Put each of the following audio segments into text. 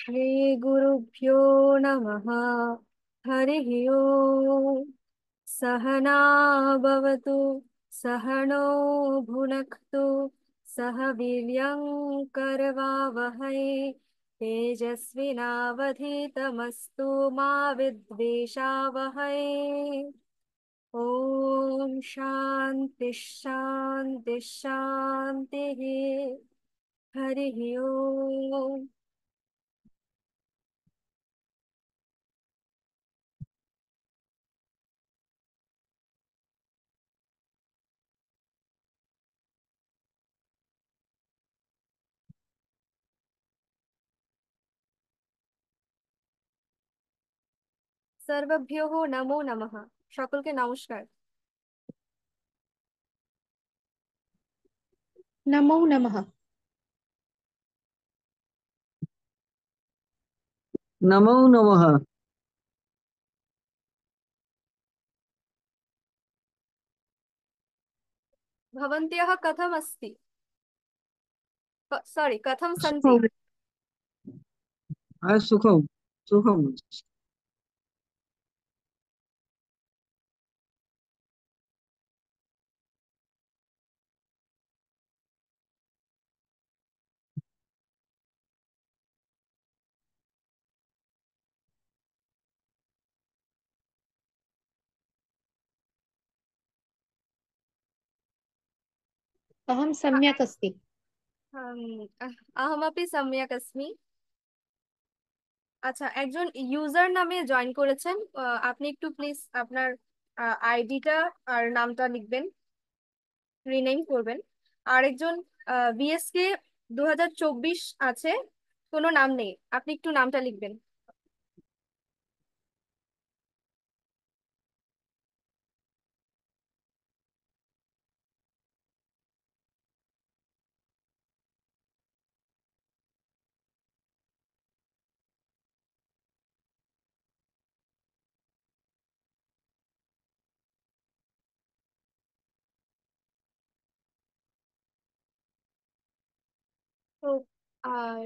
श्रीगुरुभ्यो नमः। हरिः ओम्। सहना भवतु, सहनो भुनक्तु, सह वीर्यं करवावहै, तेजस्विनावधीतमस्तु मा विद्वेषावहै। ॐ शान्ति शान्ति शान्तिः। हरिः ओम्। সর্বভ্যঃ নমো নমঃ। সকলকে নমস্কার। नमो नमः। नमो नमः। भवन्त्यः कथम् अस्ति? सॉरी, कथं सन्ति? सुखम्। सुखम् सुखम्। अहं सम्यक् अस्मि। अहमपि सम्यक् अस्मि। আচ্ছা, একজন ইউজার নামে জয়েন করেছেন। আপনি একটু প্লিজ আপনার আইডিটা আর নামটা লিখবেন, রিনেম করবেন। আরেকজন বিএসকে 2024 আছে, কোনো নাম নেই, আপনি একটু নামটা লিখবেন। তো আহ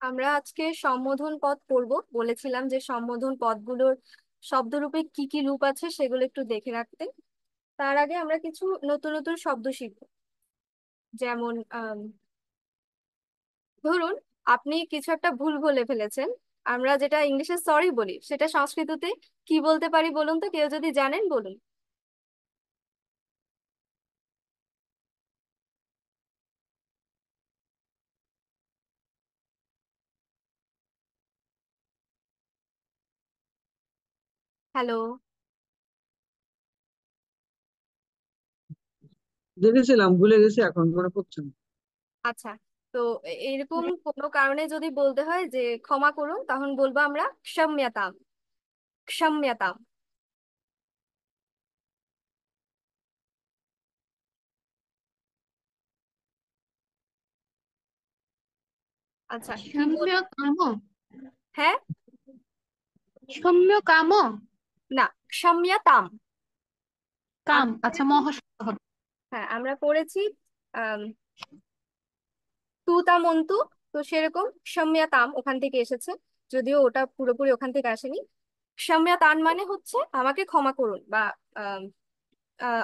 আমরা আজকে সম্বোধন পদ পড়ব। বলেছিলাম যে সম্বোধন পদগুলোর শব্দরূপে কি কি রূপ আছে সেগুলো একটু দেখে রাখতে। তার আগে আমরা কিছু নতুন নতুন শব্দ শিখব। যেমন ধরুন, আপনি কিছু একটা ভুল বলে ফেলেছেন। আমরা যেটা ইংলিশে সরি বলি, সেটা সংস্কৃততে কি বলতে পারি বলুন তো, কেউ যদি জানেন বলুন। হ্যালো। দেখেছিলাম, ভুলে গেছি, এখন মনে পড়ছে না। আচ্ছা, তো এরকম কোনো কারণে যদি বলতে হয় যে ক্ষমা করুন, তখন বলবো আমরা ক্ষম্যতাম। ক্ষম্যতাম। আচ্ছা, কি বল। क्षम्यकाम। হ্যাঁ। क्षम्यकाम। না, ক্ষম্যতাম। কাম, আমরা আচ্ছা, পড়েছি। মহাশব্দ হবে। হ্যাঁ, আমরা পড়েছি আম, তু তা মন্তু। তো সেরকম ক্ষম্যতাম ওখান থেকে এসেছে, যদিও ওটা পুরোপুরি ওখান থেকে আসেনি। ক্ষম্যতান মানে হচ্ছে আমাকে ক্ষমা করুন, বা আম,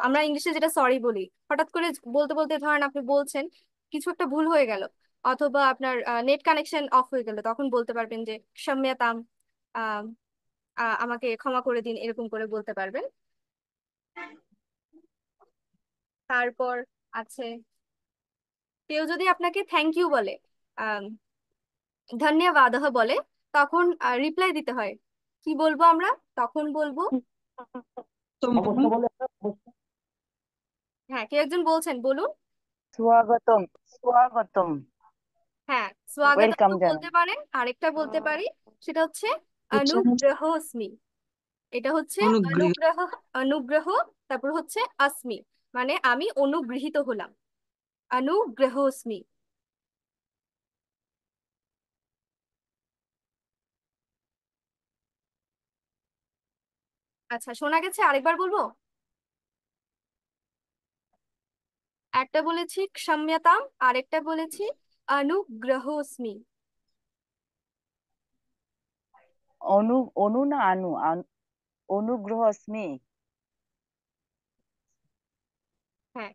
আমরা ইংলিশে যেটা সরি বলি। হঠাৎ করে বলতে বলতে ধরেন আপনি বলছেন কিছু একটা ভুল হয়ে গেল, অথবা আপনার নেট কানেকশন অফ হয়ে গেল, তখন বলতে পারবেন যে ক্ষম্যতাম, আম, আমাকে ক্ষমা করে দিন, এরকম করে বলতে পারবেন। তারপর আছে, কেউ যদি আপনাকে থ্যাংক ইউ বলে, আম, ধন্যবাদহ বলে, তখন রিপ্লাই দিতে হয়। কি বলবো আমরা তখন? বলবো, তো হ্যাঁ, কেউ একজন বলছেন, বলুন। স্বাগতম, স্বাগতম। হ্যাঁ, স্বাগতম ওয়েলকাম তো বলতে জানাই। পারেন, আরেকটা বলতে পারি, সেটা হচ্ছে হচ্ছে অনুগ্রহস্মি। এটা হচ্ছে অনুগৃহীত। অনুগ্রহ। অনুগ্রহ। তারপর হচ্ছে अस्मि, মানে আমি অনুগৃহীত হলাম। অনুগ্রহস্মি। আচ্ছা, শোনা গেছে? আরেকবার বলবো। একটা বলেছি ক্ষম্যতাম, আরেকটা বলেছি অনুগ্রহস্মি। অনু না অনুগ্রহস্মি। হ্যাঁ,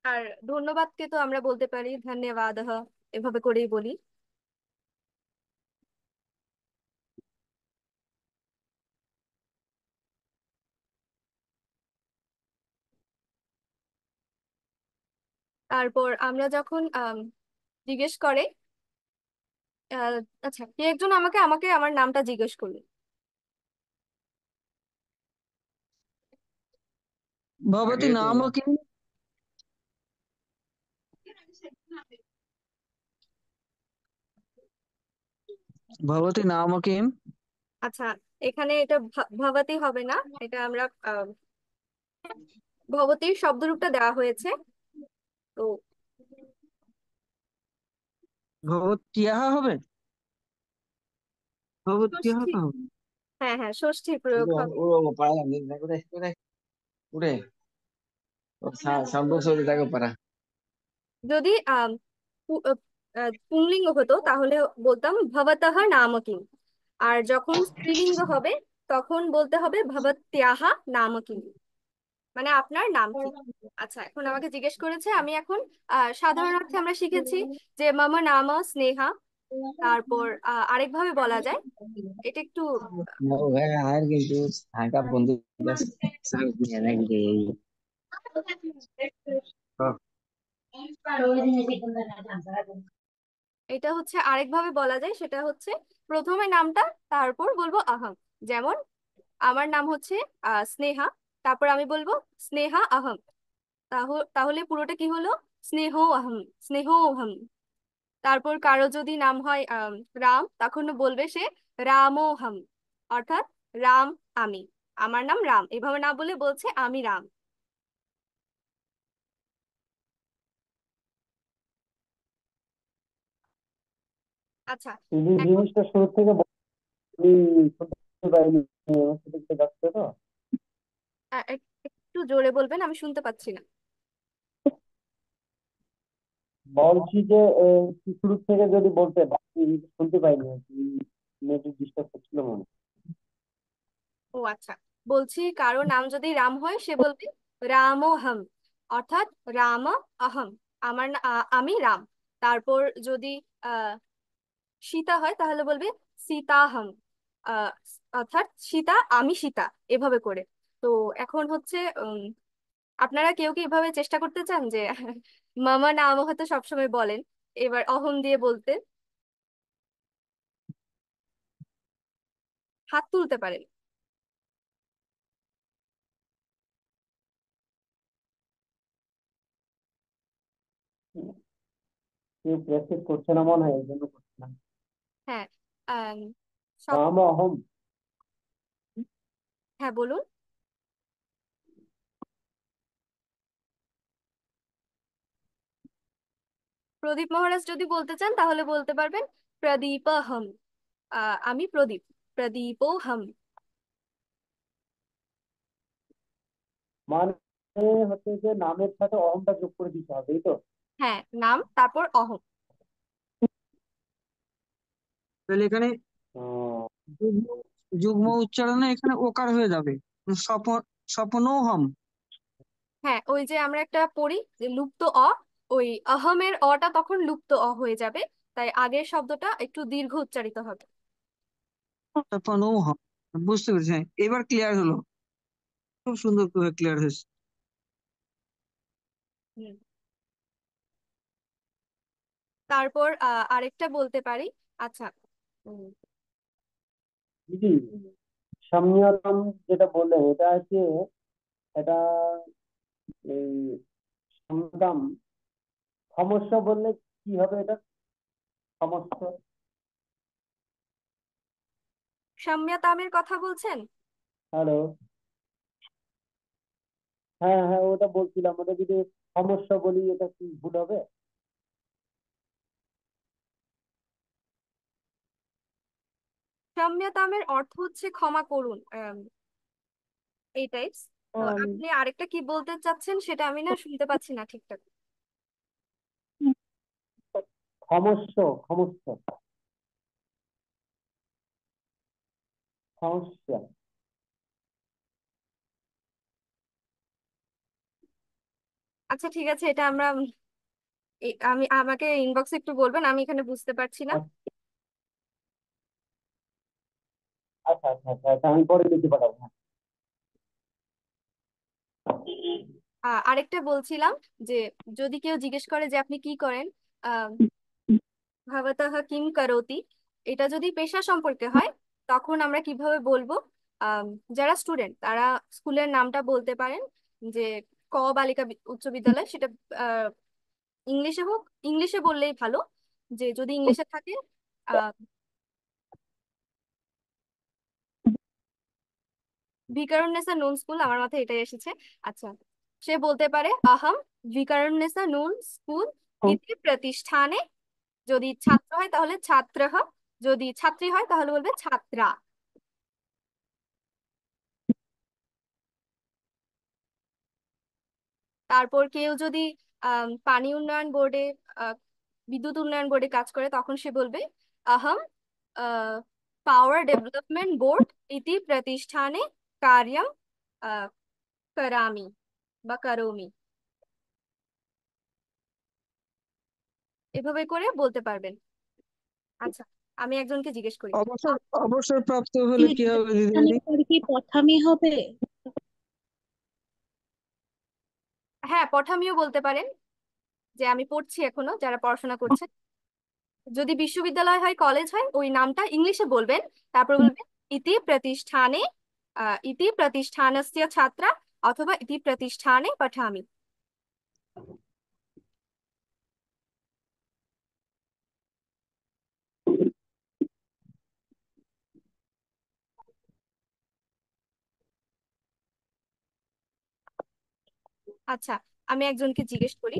আর ধন্যবাদকে তো আমরা বলতে পারি ধন্যবাদ, এভাবে করেই বলি। তারপর আমরা যখন জিজ্ঞেস করে, আহ, আচ্ছা, কে একজন আমাকে আমাকে আমার নামটা জিজ্ঞেস করলো। भवती नाम किम? भवती नाम किम? আচ্ছা, এখানে এটা ভবতী হবে না, এটা আমরা ভবতীর শব্দরূপটা দেওয়া হয়েছে। তো भवत्याः হবে? भवत्याः ষষ্ঠী, का হবে? হ্যাঁ হ্যাঁ, ষষ্ঠীর প্রয়োগ হবে। udah parah nih, udah, sambung sudah tak parah. যদি পুংলিঙ্গ হতো তাহলে বলতাম ভবতঃ নাম কিম, আর যখন স্ত্রীলিঙ্গ হবে তখন বলতে হবে ভবত্যাহ নাম কিম, মানে আপনার নাম কি। আচ্ছা, এখন আমাকে জিজ্ঞেস করেছে, আমি এখন সাধারণ অর্থে আমরা শিখেছি যে মম নাম স্নেহা। তারপর আরেকভাবে বলা যায়, এটা একটু Mau air gitu, angkat buntu gas, sang punya gitu. Oh, এটা হচ্ছে আরেকভাবে বলা যায়, সেটা হচ্ছে প্রথমে নামটা, তারপর বলবো আহম। যেমন আমার নাম হচ্ছে স্নেহা, তারপর আমি বলবো স্নেহা আহম, তাহলে পুরোটা কি হলো, স্নেহ আহম, স্নেহ আহম। তারপর কারো যদি নাম হয় রাম, তখন বলবে সে রামোহম, অর্থাৎ রাম আমি, আমার নাম রাম, এভাবে না বলে বলছে আমি রাম। আচ্ছা, এই এখন জিনিসটা শুরু থেকে আমি শুনতে পাইনি, আমার সাথে একটু যাচ্ছে তো। একটু জোরে বলবেন, আমি শুনতে পাচ্ছি না। বলছি যে শুরু থেকে যদি বলতে বাকি শুনতে পাইনি আর কি, নেটে ডিস্টার্ব হচ্ছিল মনে হয়। ও আচ্ছা, বলছি কারো নাম যদি রাম হয় সে বলবে রামোহম, অর্থাৎ রাম আহম, আমি রাম। তারপর যদি আহ সীতা হয় তাহলে বলবে সীতাহম, আহ অর্থাৎ সীতা আমি সীতা, এভাবে করে। তো এখন হচ্ছে আপনারা কেউ কি এভাবে চেষ্টা করতে চান যে মামা নাম হয়তো সবসময় বলেন, এবার অহম দিয়ে বলতে হাত তুলতে পারেন। কেউ প্র্যাকটিস করছে না মনে হয়, এই জন্য করছে না। হ্যাঁ, আম, সব, রাম অহম। হ্যাঁ বলুন। প্রদীপ মহারাজ যদি বলতে চান তাহলে বলতে পারবেন প্রদীপহম, আমি প্রদীপ, প্রদীপোহম। মানে হচ্ছে যে নামের সাথে অহমটা যোগ করে দিতে হবে, এই তো। হ্যাঁ, নাম তারপর অহম। তাহলে এখানে ও, যুগ্ম যুগ্ম উচ্চারণে এখানে ওকার হয়ে যাবে, স্বপন, স্বপনোহম। হ্যাঁ, ওই যে আমরা একটা পড়ি যে লুপ্ত ওই অহমের অটা তখন লুপ্ত হয়ে যাবে, তাই আগের শব্দটা একটু দীর্ঘ উচ্চারিত হবে। স্বপনোহম, বুঝতে পেরেছি, হ্যাঁ, এবার ক্লিয়ার হলো, খুব সুন্দর করে ক্লিয়ার হয়েছে। হুম। তারপর আরেকটা বলতে পারি। আচ্ছা, উম, দিদি, সামনিয়াতম যেটা বললেন এটা আছে, এটা এই সামদাম সমস্যা বললে কি হবে এটা? সমস্যা। সাম্যতামের কথা বলছেন। হ্যালো। হ্যাঁ হ্যাঁ, ওটা বলছিলাম, ওটা যদি সমস্যা বলি এটা কি ভুল হবে? সাম্যতামের অর্থ হচ্ছে ক্ষমা করুন, এই টাইপস। তো আম, আপনি আরেকটা কি বলতে চাচ্ছেন সেটা আমি না শুনতে পাচ্ছি না ঠিকঠাক। সমস্যা, সমস্যা। সমস্যা। আচ্ছা ঠিক আছে, এটা আমরা আমি আমাকে ইনবক্সে একটু বলবেন, আমি এখানে বুঝতে পারছি না। আচ্ছা আচ্ছা আচ্ছা আচ্ছা, আমি পরে লিখে পাঠাবো। হ্যাঁ। আরেকটা বলছিলাম যে যদি কেউ জিজ্ঞেস করে যে আপনি কি করেন, আহ ভাবাতাহ কিম করোতি, এটা যদি পেশা সম্পর্কে হয় তখন আমরা কিভাবে বলবো? আম, যারা স্টুডেন্ট তারা স্কুলের নামটা বলতে পারেন, যে বালিকা উচ্চ বিদ্যালয়, সেটা ইংলিশে হোক, ইংলিশে বললেই ভালো। যে যদি ইংলিশে থাকে আহ ভিকারুননিসা নুন স্কুল, আমার মাথায় এটাই এসেছে। আচ্ছা, সে বলতে পারে আহম ভিকারুননিসা নুন স্কুল ইতি প্রতিষ্ঠানে। যদি ছাত্র হয় তাহলে ছাত্রঃ, যদি ছাত্রী হয় তাহলে বলবে ছাত্রা। তারপর কেউ যদি পানি উন্নয়ন বোর্ডে, আহ, বিদ্যুৎ উন্নয়ন বোর্ডে কাজ করে তখন সে বলবে আহম পাওয়ার ডেভেলপমেন্ট বোর্ড ইতি প্রতিষ্ঠানে কার্যম আহ, করামি বা করোমি। এভাবে করে বলতে পারবেন। আচ্ছা, আমি একজনকে জিজ্ঞেস করি। অবসর অবসরপ্রাপ্ত হলে এই কি হবে এখানে দিদিমণি? পরে কি পঠামি হবে? হ্যাঁ, পঠামিও বলতে পারেন, যে আমি পড়ছি এখনো, যারা পড়াশোনা করছে। যদি বিশ্ববিদ্যালয় হয়, কলেজ হয়, ওই নামটা ইংলিশে বলবেন, তারপর বলবেন ইতি প্রতিষ্ঠানে, ইতি প্রতিষ্ঠানস্য ছাত্রা, অথবা ইতি প্রতিষ্ঠানে পঠামি। আচ্ছা, আমি একজনকে জিজ্ঞেস করি।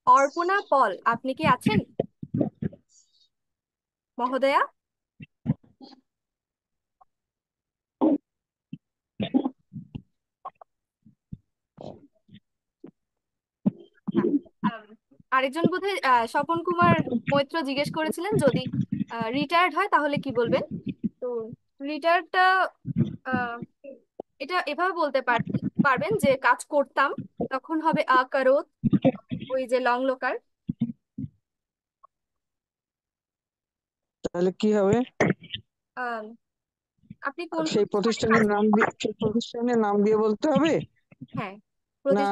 অর্পণা পল, আপনি কি আছেন মহোদয়া? হ্যাঁ। আম, আরেকজন বোধহয় স্বপন কুমার মৈত্র জিজ্ঞেস করেছিলেন যদি রিটায়ার্ড হয় তাহলে কি বলবেন। তো রিটায়ার্ডটা এটা এভাবে বলতে পারবেন যে কাজ করতাম, তখন হবে করোত, ওই যে লং লোকার। তাহলে কি হবে? আম, আপনি কোন সেই প্রতিষ্ঠানে কাজ সেই প্রতিষ্ঠানের নাম দিয়ে বলতে হবে? হ্যাঁ, না,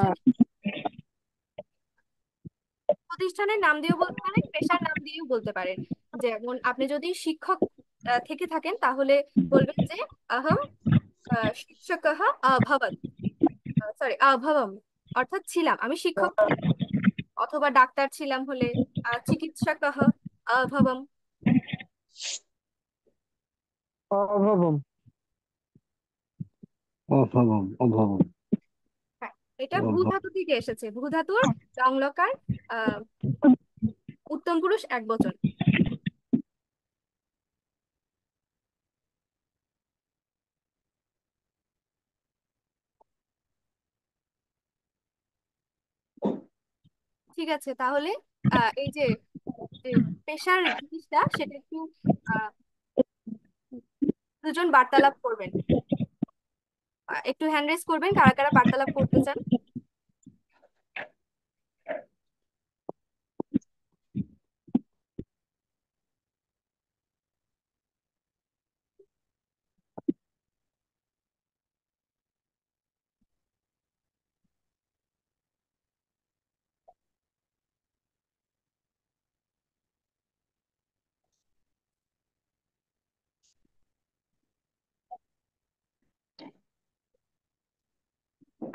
প্রতিষ্ঠানের নাম দিয়েও বলতে পারেন, পেশার নাম দিয়েও বলতে পারেন। যেমন আপনি যদি শিক্ষক থেকে থাকেন তাহলে বলবেন যে আহম শিক্ষকঃ অভবৎ, সরি অভবম, অর্থাৎ ছিলাম, আমি শিক্ষক ছিলাম। অথবা ডাক্তার ছিলাম হলে চিকিৎসকঃ অভবম। অভাবম। অভাবম অভাবম। হ্যাঁ, এটা ভূ অভাব। ধাতু থেকে এসেছে, ভূ ধাতুর লং লকার, আহ উত্তম পুরুষ এক বচন। ঠিক আছে, তাহলে এই যে যে পেশার জিনিসটা সেটা একটু আহ দুজন বার্তালাপ করবেন। একটু হ্যান্ড রেজ করবেন কারা কারা বার্তালাপ করতে চান।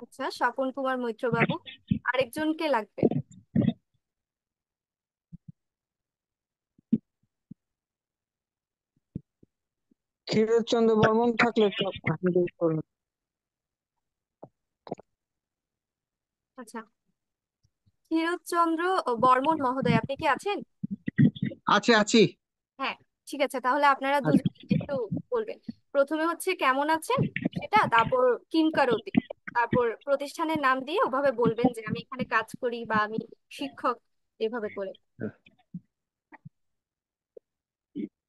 আচ্ছা, স্বপন কুমার মৈত্র বাবু, আরেকজনকে লাগবে। ক্ষীরোদচন্দ্র বর্মন থাকলে তো hand raise করুন। আচ্ছা, ক্ষীরোদচন্দ্র বর্মন মহোদয়, আপনি কি আছেন? আছি আছি। হ্যাঁ, ঠিক আছে, তাহলে আপনারা আচ্ছা। দুজন একটু বলবেন। প্রথমে হচ্ছে কেমন আছেন সেটা, তারপর কিম কারোতি, তারপর প্রতিষ্ঠানের নাম দিয়ে ওভাবে বলবেন যে আমি এখানে কাজ করি বা আমি শিক্ষক, এভাবে করে।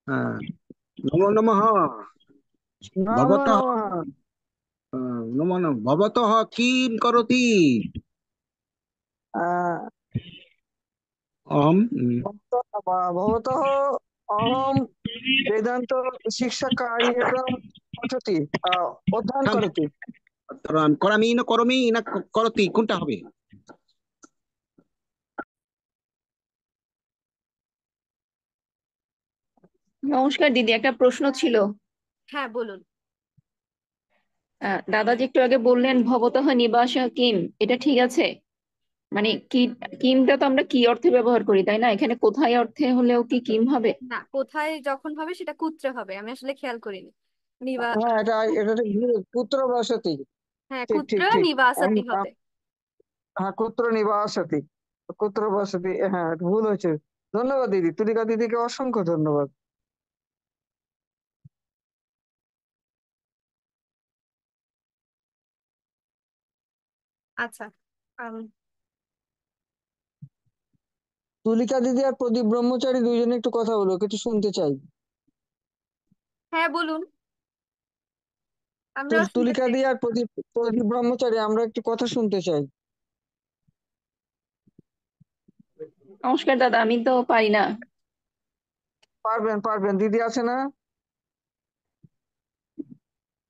হ্যাঁ, নমো নমঃ। নমো ভবতः নমঃ। নমো নমঃ ভবতः কিম করতি আহ, অহম ভবতः অহম বেদান্ত শিক্ষা কার্যক্রম পঠতি অধ্যয়ন করতি। করামি না করমি না করতি কোনটা হবে? নমস্কার দিদি, একটা প্রশ্ন ছিল। হ্যাঁ বলুন। দাদা যে একটু আগে বললেন ভবতঃ নিবাস কিম, এটা ঠিক আছে? মানে কি, কিমটা তো আমরা কি অর্থে ব্যবহার করি, তাই না? এখানে কোথায় অর্থে হলেও কি কিম হবে? না, কোথায় যখন হবে সেটা কুত্রে হবে, আমি আসলে খেয়াল করিনি। নিবা হ্যাঁ, এটা পুত্র বসতি। হ্যাঁ, ঠিক কুত্র ঠিক ঠিক। নিবাসতি হবে। হ্যাঁ, কুত্র নিবাসতি, কুত্র বসতি। হ্যাঁ, এটা ভুল হয়েছে। ধন্যবাদ দিদি, তুলিকা দিদিকে অসংখ্য ধন্যবাদ। আচ্ছা, আম, তুলিকা দিদি আর প্রদীপ ব্রহ্মচারী দুইজনে একটু কথা বলো, একটু শুনতে চাই। হ্যাঁ বলুন, আমরাও শুনতে তুলিকা চাই। দি আর প্রদীপ প্রদীপ ব্রহ্মচারী, আমরা একটু কথা শুনতে চাই। নমস্কার দাদা, আমি তো পারি না। পারবেন পারবেন, দিদি আছে না?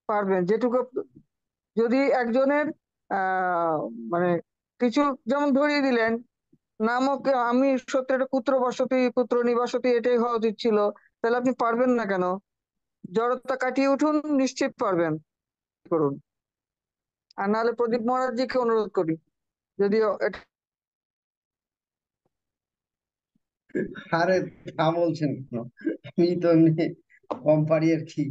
পারবেন যেটুকু। যদি একজনের আহ মানে কিছু, যেমন ধরিয়ে দিলেন নামক, আমি সত্যি একটা পুত্র বসতি পুত্র নিবাসতি এটাই হওয়া উচিত ছিল, তাহলে আপনি পারবেন না কেন? জড়তা কাটিয়ে উঠুন, নিশ্চিত পারবেন। করুন। আর নাহলে প্রদীপ মহারাজজিকে অনুরোধ করি, যদিও এটা আরে তা বলছেন কেন? আমি তো এমনি কম পারি আর কি।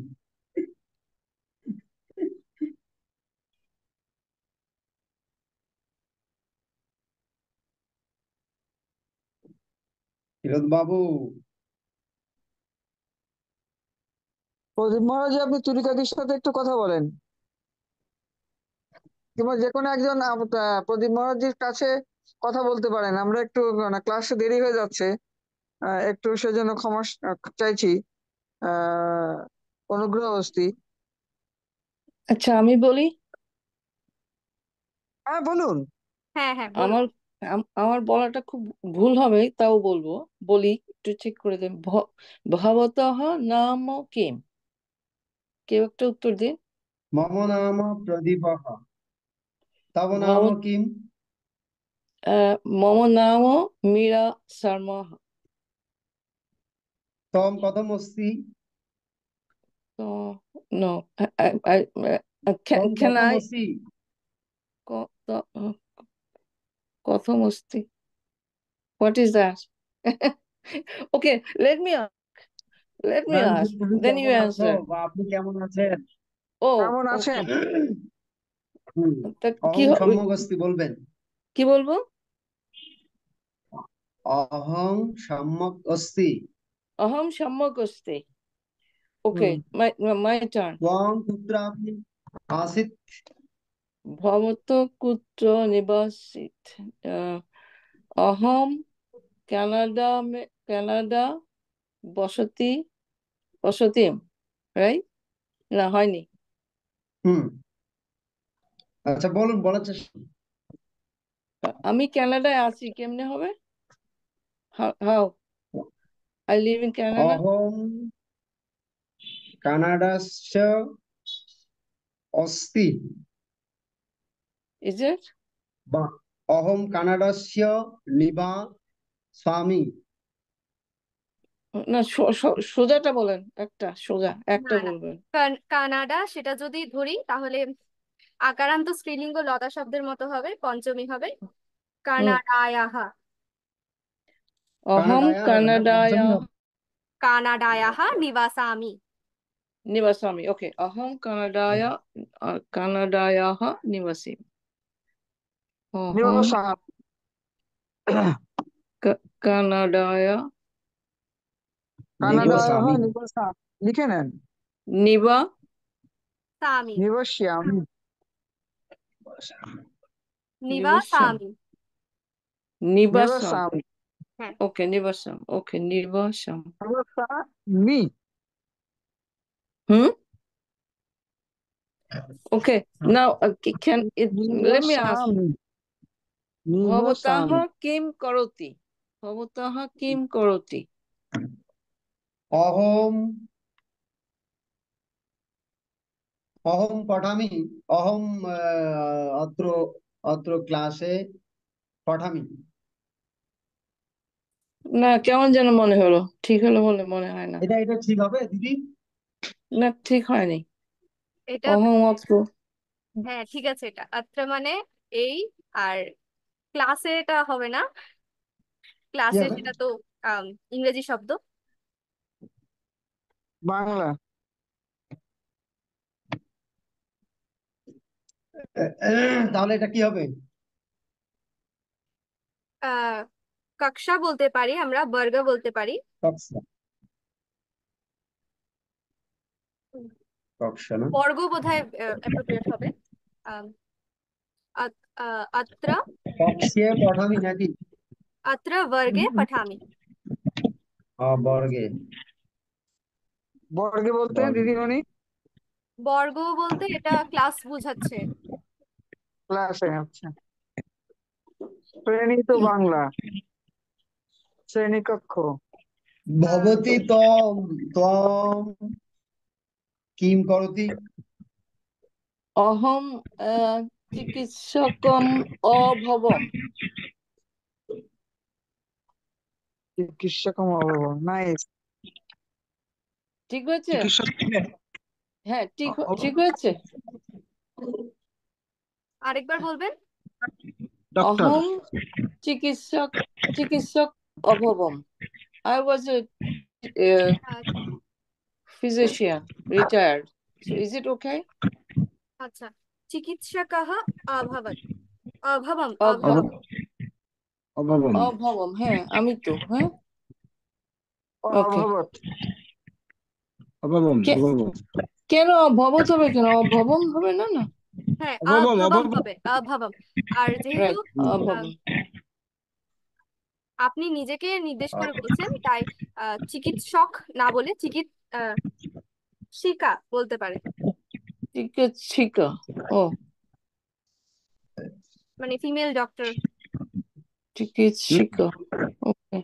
হিরোদ বাবু, প্রদীপ মহারাজ, আপনি তুলিকাদির সাথে একটু কথা বলেন, কিংবা যে কোনো একজন প্রদীপ মহারাজজির কাছে কথা বলতে পারেন। আমরা একটু ক্লাসে দেরি হয়ে যাচ্ছে, একটু সেজন্য ক্ষমা চাইছি। আহ অনুগ্রহ অস্তি। আচ্ছা, আমি বলি। হ্যাঁ বলুন। হ্যাঁ হ্যাঁ বলুন। আমার আমার বলাটা খুব ভুল হবে, তাও বলবো। বলি, একটু চেক করে দেন। ভবতঃ নাম কিম, কেউ একটা উত্তর দিন। মম নাম প্রদীপः, তব ভব নাম কিম? মম নাম মীরা শর্মা। তম কথম অস্তি? তো নো, তম can কথম I Asti? কথম Asti, what is that? Okay, let me জানছি ask, তুমি then you কেমন আছো answer. বা আপনি কেমন আছেন। ও কেমন আছেন? ওকে, হুম, তা কি অহং সম্যক অস্তি বলবেন। কি বলবো? অহং সম্যক অস্তি। অহম সম্যক অস্তি। হুম। Okay, my turn. ত্বং কুত্রাপি আসিত? ভবত কুত্র নিবাসিত। অহম কানাডা বসতি বসতিম, রাইট? না, হয়নি। হুম, আচ্ছা বলুন, বলার চেষ্টা করুন। আমি কানাডায় আছি, কেমনে হবে? How I live in Canada. অহং কানাডাস্য অস্তি, ইজ ইট? বা অহং কানাডাস্য নিবাসামি। না, সোজাটা বলেন, একটা সোজা না একটা না, বলবেন। কানাডা সেটা যদি ধরি তাহলে আকারান্ত স্ত্রীলিঙ্গ লতা শব্দের মতো হবে, পঞ্চমী হবে হুম। কানাডায়াহা। অহম কানাডায়া হবে না, কানাডায় পঞ্চমী হবে। কানাডায়াহা নিবাসামি। নিবাসামি। ওকে, অহম কানাডায়াহ নিবাসী। অহম নিবাসা কানাডায় কানাডায় নিবাসামি। নিবাসা লিখে নেন। নিবা সামি। নিবাসিয়ামি। নিবাসাম নিবাসামি। নিবাসাম। নিবাসামি। হ্যাঁ। ওকে, নিবাসাম। ওকে, নিবাসাম। নিবাসামি। হুম। Okay. Now, can it? Let me ask. নিবসামি ভবতঃ নিবসামি কিম করোতি? ভবতঃ কিম করোতি? অহম অহম পঠামি, অহম অত্র অত্র ক্লাসে পঠামি। না, কেমন যেন মনে হলো, ঠিক হলো বলে মনে হয় না। এটা ঠিক হবে দিদি? না, ঠিক হয়নি। এটা অহং অত্র। হ্যাঁ ঠিক আছে, এটা আত্রা মানে এই, আর ক্লাসে এটা হবে না, কি ক্লাসে হবে? সেটা তো ইংরেজি শব্দ। বাংলা। তাহলে এটা কি হবে? আহ কক্ষা বলতে পারি আমরা, বর্গ বলতে পারি। কক্সা, কক্সা না? বর্গ বোধহয় অ্যাপ্রোপ্রিয়েট হবে। আম, अत्र কক্সিয়ে পঠামি নাকি? अत्र वर्गे पठामि। বর্গে। বর্গে বলতে বর্গে। দিদিমণি? বর্গ বলতে এটা ক্লাস বোঝাচ্ছে। ক্লাসে, আচ্ছা। শ্রেণী তো বাংলা, শ্রেণীকক্ষ। ভবতি তম তম কিম করতি? অহম চিকিৎসকম অভবম। চিকিৎসকম অভবম, নাইস। ঠিক হয়েছে? চিকিৎসক ছিলেন? হ্যাঁ, ঠিক হয়েছে। আরেকবার বলবেন। ডক্টর। অহম চিকিৎসক অভবম। I was a ah, physician, retired. So is it okay? আচ্ছা, চিকিৎসকः अभवत्, अभवम् অভবম। अभवम्। অভাবম। অভবম, হ্যাঁ আমি তো, হ্যাঁ। ওকে। অভবত। অভাবম অভাবম কেন অভবত হবে, কেন অভবম হবে না? না, হ্যাঁ অভাবম अभवम् অভাবম। হবে, अभवम्। আর যেহেতু রাইট, আহ, অভবম। আপনি নিজেকে নির্দেশ করে বলছেন, তাই চিকিৎসক না বলে শিকা বলতে পারে, চিকিৎসিকা। ও, মানে ফিমেল ডক্টর। চিকিৎসিকা। ওকে।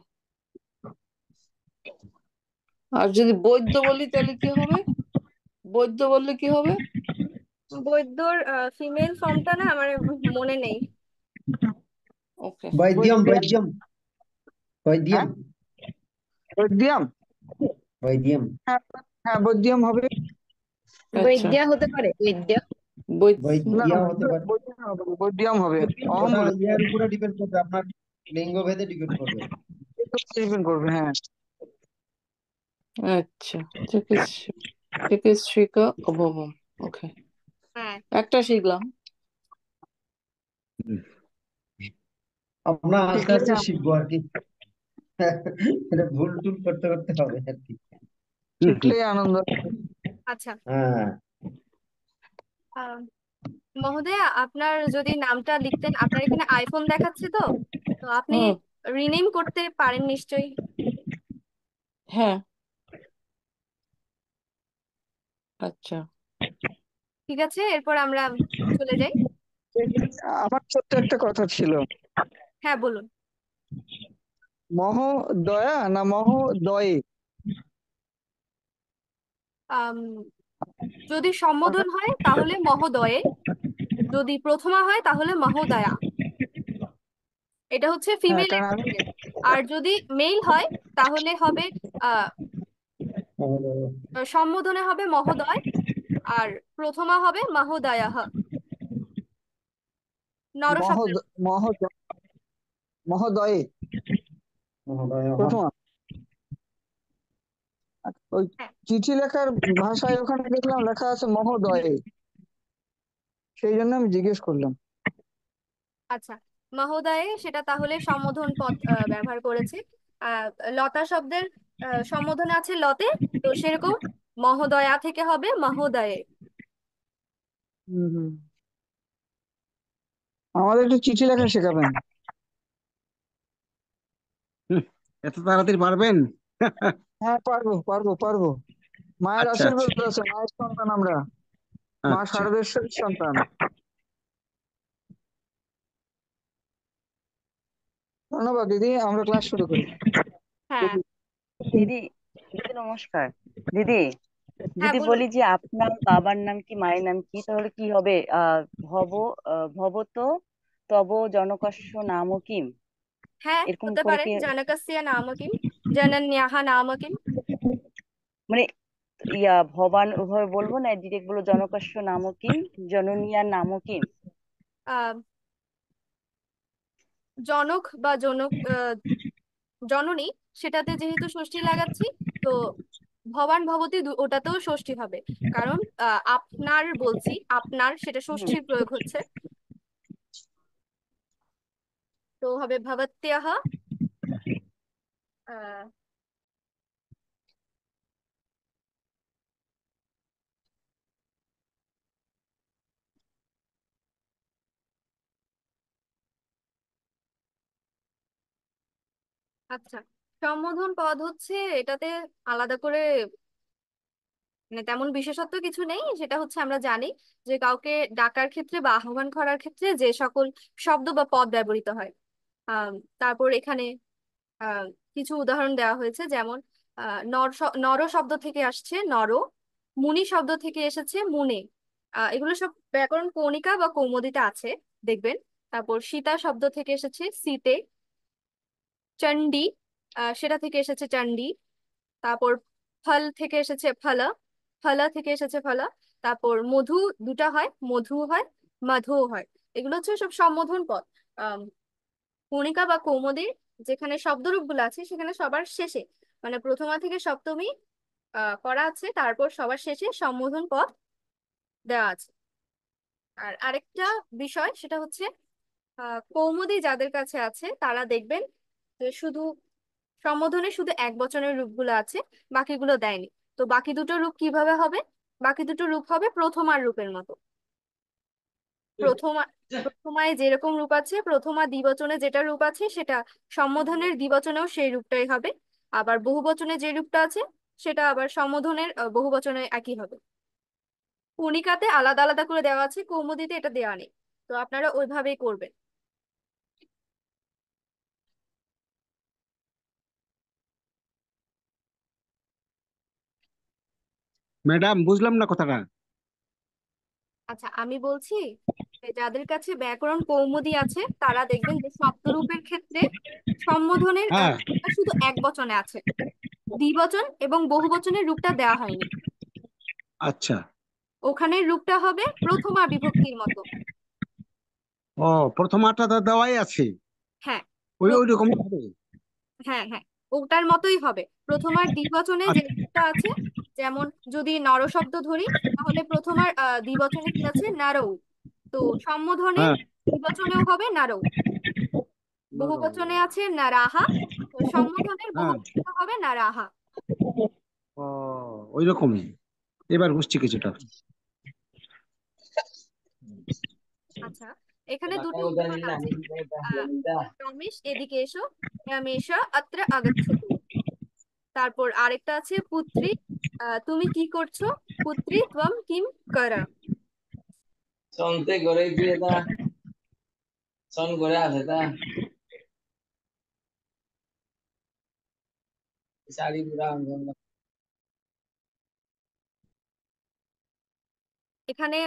আর যদি বৈদ্য বলি তাহলে কি হবে? বৈদ্য বললে কি হবে? বৈদ্যর ফিমেল ফর্মটা না আমার মনে নেই। ওকে। বৈদ্যম বৈদ্যম। বৈদ্যম বৈদ্যম হ্যাঁ, বৈদ্যম। বৈদ্যম হ্যাঁ, হ্যাঁ বৈদ্যম হবে। আচ্ছা, বৈদ্যা হতে পারে, বৈদ্যা। না, বৈদ্যা হতে পারে। বৈদ্যম হবে। অহম ওটা বলে ইয়ার উপরে ডিপেন্ড করবে, আপনার লিঙ্গ ভেদে ডিপেন্ড করবে। ডিপেন্ড করবে, হ্যাঁ। আচ্ছা। চিকিৎসিকা অভবম। ওকে, হ্যাঁ একটা শিখলাম। আমরা আস্তে আস্তে শিখলে শিখবো আর কি। এটা ভুল টুল করতে করতে হবে আর কি। শিখলেই আনন্দ। আচ্ছা, হ্যাঁ, আহ, মহোদয়া আপনার যদি নামটা লিখতেন, আপনার এখানে আইফোন দেখাচ্ছে তো, তো আপনি হুম, রিনেম করতে পারেন নিশ্চয়ই। হ্যাঁ। আচ্ছা, ঠিক আছে, এরপর আমরা চলে যাই। আমার ছোট্ট একটা কথা ছিল। হ্যাঁ বলুন। মহোদয়া না মহোদয়ে? আম, যদি সম্বোধন হয় তাহলে মহোদয়ে, যদি প্রথমা হয় তাহলে মহোদয়া। এটা হচ্ছে হ্যাঁ, ফিমেল কারণ আমি আর যদি মেল হয় তাহলে হবে আহ সম্বোধনে হবে মহোদয়, আর প্রথমা হবে মহোদয়াহ, মহোদ নরশব্দের। মহোদ মহোদয়ে মহোদয়। প্রথমা। ওই হ্যাঁ চিঠি লেখার ভাষায় ওখানে দেখলাম লেখা আছে মহোদয়ে, সেই জন্য আমি জিজ্ঞেস করলাম। আচ্ছা, মহোদয়ে সেটা তাহলে সম্বোধন পদ ব্যবহার করেছে। আহ লতা শব্দের সম্বোধন আছে লতে, তো সেরকম মহোদয়া থেকে হবে মহোদয়ে। হম হম, আমাদের একটু চিঠি লেখা শেখাবেন। এত তাড়াতাড়ি পারবেন? হ্যাঁ, পারবো পারবো পারবো। মায়ের আচ্ছা আচ্ছা। আশীর্বাদ আছে, মায়ের সন্তান আমরা। মা আচ্ছা। শারদেশ্বরীর সন্তান। ধন্যবাদ দিদি, আমরা ক্লাস শুরু করি। হ্যাঁ দিদি, দিদি নমস্কার। দিদি, হ্যাঁ যদি বলুন। বলি যে আপনার বাবার নাম কি মায়ের নাম কি, তাহলে কি হবে? ভব ভবত তব জনকস্য নাম কিম, হ্যাঁ এরকম হতে করে পারে, কি? জনকস্য নাম কিম, জনন্যাহ নাম কিম। মানে ভবান ওভাবে বলবো না, ডিরেক্ট বলবো জনকস্য নাম কিম, জননীয়ার নাম কিম? আহ, জনক বা জনক জননী, সেটাতে যেহেতু ষষ্ঠী লাগাচ্ছি, তো ভবান ভবতী ওটাতেও ষষ্ঠী হবে। কারণ আপনার বলছি, আপনার সেটা হুম। ষষ্ঠীর প্রয়োগ হচ্ছে, তো হবে ভবত্যহ। আহ, আচ্ছা, সম্বোধন পদ হচ্ছে এটাতে আলাদা করে মানে তেমন বিশেষত্ব কিছু নেই। সেটা হচ্ছে আমরা জানি যে কাউকে ডাকার ক্ষেত্রে বা আহ্বান করার ক্ষেত্রে যে সকল শব্দ বা পদ ব্যবহৃত হয়। আহ তারপর এখানে আহ কিছু উদাহরণ দেওয়া হয়েছে, যেমন নর শব্দ থেকে আসছে নর, মুনি শব্দ থেকে এসেছে মুনে। এগুলো সব ব্যাকরণ কণিকা বা কৌমুদিতে আছে, দেখবেন। তারপর সীতা শব্দ থেকে এসেছে সীতে, চণ্ডী সেটা থেকে এসেছে চণ্ডী। তারপর ফল থেকে এসেছে ফলা, ফলা থেকে এসেছে ফলা। তারপর মধু, দুটা হয়, মধু হয়, মধু হয়। এগুলো হচ্ছে সব সম্বোধন পদ। আহ কণিকা বা কৌমুদীর যেখানে শব্দরূপ গুলো আছে সেখানে সবার শেষে, মানে প্রথমা থেকে সপ্তমী করা আছে, তারপর সবার শেষে সম্বোধন পদ দেওয়া আছে। আর আরেকটা বিষয় সেটা হচ্ছে কৌমুদী যাদের কাছে আছে তারা দেখবেন যে শুধু সম্বোধনে শুধু এক বচনের রূপগুলো আছে, বাকিগুলো দেয়নি। তো বাকি দুটো রূপ কিভাবে হবে? বাকি দুটো রূপ হবে প্রথমার রূপের মতো। প্রথমা প্রথমায় যেরকম রূপ আছে, প্রথমা দ্বিবচনে যেটা রূপ আছে সেটা সম্বোধনের দ্বিবচনেও সেই রূপটাই হবে। আবার বহুবচনে যে রূপটা আছে সেটা আবার সম্বোধনের বহুবচনে একই হবে। কণিকাতে আলাদা আলাদা করে দেওয়া আছে, কৌমুদীতে এটা দেওয়া নেই। তো আপনারা ওইভাবেই করবেন। ম্যাডাম, বুঝলাম না কথাটা। আচ্ছা, আমি বলছি যে যাদের কাছে ব্যাকরণ কৌমুদী আছে তারা দেখবেন যে শব্দরূপের ক্ষেত্রে সম্বোধনের হ্যাঁ। রূপটা শুধু এক বচনে আছে, দ্বিবচন এবং বহুবচনের রূপটা দেওয়া হয়নি। আচ্ছা। ওখানে রূপটা হবে প্রথমা বিভক্তির মতো। ও, প্রথম আটটা তো দেওয়াই আছে, হ্যাঁ, ওই প্র- ওই রকম হবে। হ্যাঁ হ্যাঁ, ওটার মতোই হবে। প্রথমার দ্বিবচনে যে আচ্ছা। রূপটা আছে, যেমন যদি নর শব্দ ধরি, তাহলে প্রথমার দ্বিবচনে কি আছে? নারৌ। তো সম্বোধনে হ্যাঁ। দ্বিবচনেও হবে নারৌ। বহুবচনে আছে নারাহা, তো সম্বোধনের হ্যাঁ। বহুবচনে হবে নারাহা। ও, ওই রকমই। এবার বুঝছি কিছুটা। আচ্ছা, এখানে দুটো উদাহরণ আছে। আহ রমেশ, এদিকে এসো। রমেশ অত্র আগচ্ছতু। তারপর আরেকটা আছে পুত্রী, তুমি কি করছো? পুত্রী ত্বম কিম কর। sonte gore দিয়ে তা son gore আছে তা শাড়ি পুরা অঙ্গন। এখানে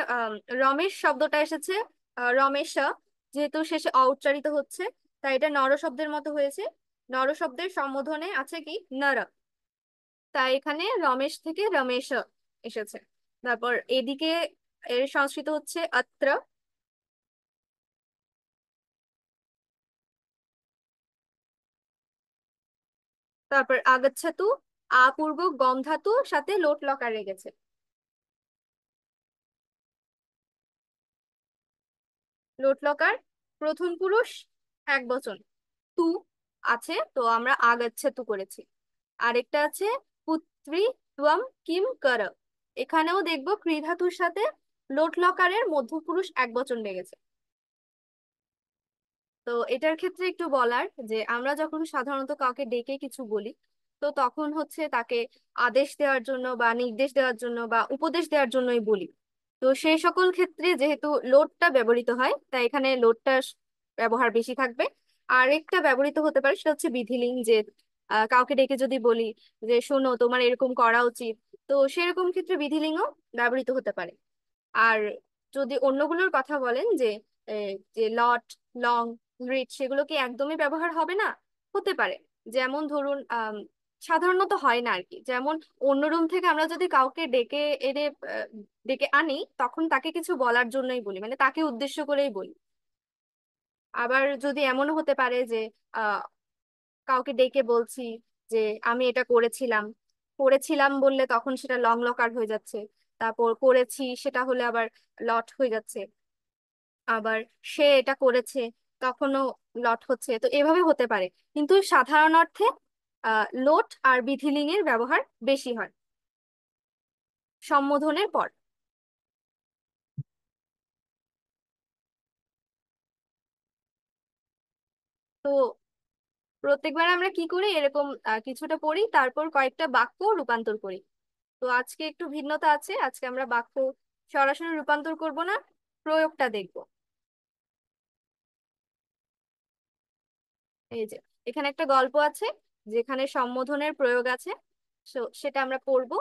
রমেশ শব্দটা এসেছে রমেশ, যেহেতু শেষে অ উচ্চারিত হচ্ছে তাই এটা নর শব্দের মতো হয়েছে। নর শব্দের সম্বোধনে আছে কি? নর। তাই এখানে রমেশ থেকে রমেশ এসেছে। তারপর এদিকে এর সংস্কৃত হচ্ছে অত্র। তারপর আগচ্ছতু, আপূর্বক গম ধাতু সাথে লোট লকার লেগেছে। লোট লকার, প্রথম পুরুষ, এক বচন, তু আছে, তো আমরা আগচ্ছতু করেছি। আরেকটা আছে পুত্রী ত্বম কিম কর। এখানেও দেখবো ক্রি ধাতুর সাথে লোট লকারের মধ্যপুরুষ এক বচন লেগেছে। তো এটার ক্ষেত্রে একটু বলার যে আমরা যখন সাধারণত কাউকে ডেকে কিছু বলি, তো তখন হচ্ছে তাকে আদেশ দেওয়ার জন্য বা নির্দেশ দেওয়ার জন্য বা উপদেশ দেওয়ার জন্যই বলি। তো সেই সকল ক্ষেত্রে যেহেতু লোডটা ব্যবহৃত হয় তাই এখানে লোডটা ব্যবহার বেশি থাকবে। আর একটা ব্যবহৃত হতে পারে সেটা হচ্ছে বিধিলিং, যে কাউকে ডেকে যদি বলি যে শোনো তোমার এরকম করা উচিত, তো সেরকম ক্ষেত্রে বিধিলিঙ্গও ব্যবহৃত হতে পারে। আর যদি অন্যগুলোর কথা বলেন যে যে লট, লং, রিচ, সেগুলো কি একদমই ব্যবহার হবে না? হতে পারে। যেমন ধরুন সাধারণত হয় না আর কি, যেমন অন্য রুম থেকে আমরা যদি কাউকে ডেকে এনে ডেকে আনি তখন তাকে কিছু বলার জন্যই বলি, মানে তাকে উদ্দেশ্য করেই বলি। আবার যদি এমনও হতে পারে যে আহ কাউকে ডেকে বলছি যে আমি এটা করেছিলাম, করেছিলাম বললে তখন সেটা লং লকার হয়ে যাচ্ছে। তারপর করেছি সেটা হলে আবার লট হয়ে যাচ্ছে। আবার সে এটা করেছে তখনও লট হচ্ছে, তো এভাবে হতে পারে। কিন্তু সাধারণ অর্থে লোট আর বিধিলিং এর ব্যবহার বেশি হয় সম্বোধনের পর। তো প্রত্যেকবার আমরা কি করি এরকম কিছুটা পড়ি, তারপর কয়েকটা বাক্য রূপান্তর করি। তো আজকে একটু ভিন্নতা আছে, আজকে আমরা বাক্য সরাসরি রূপান্তর করব না, প্রয়োগটা দেখব। এই যে এখানে একটা গল্প আছে যেখানে সম্বোধনের প্রয়োগ আছে, সেটা আমরা পড়বো,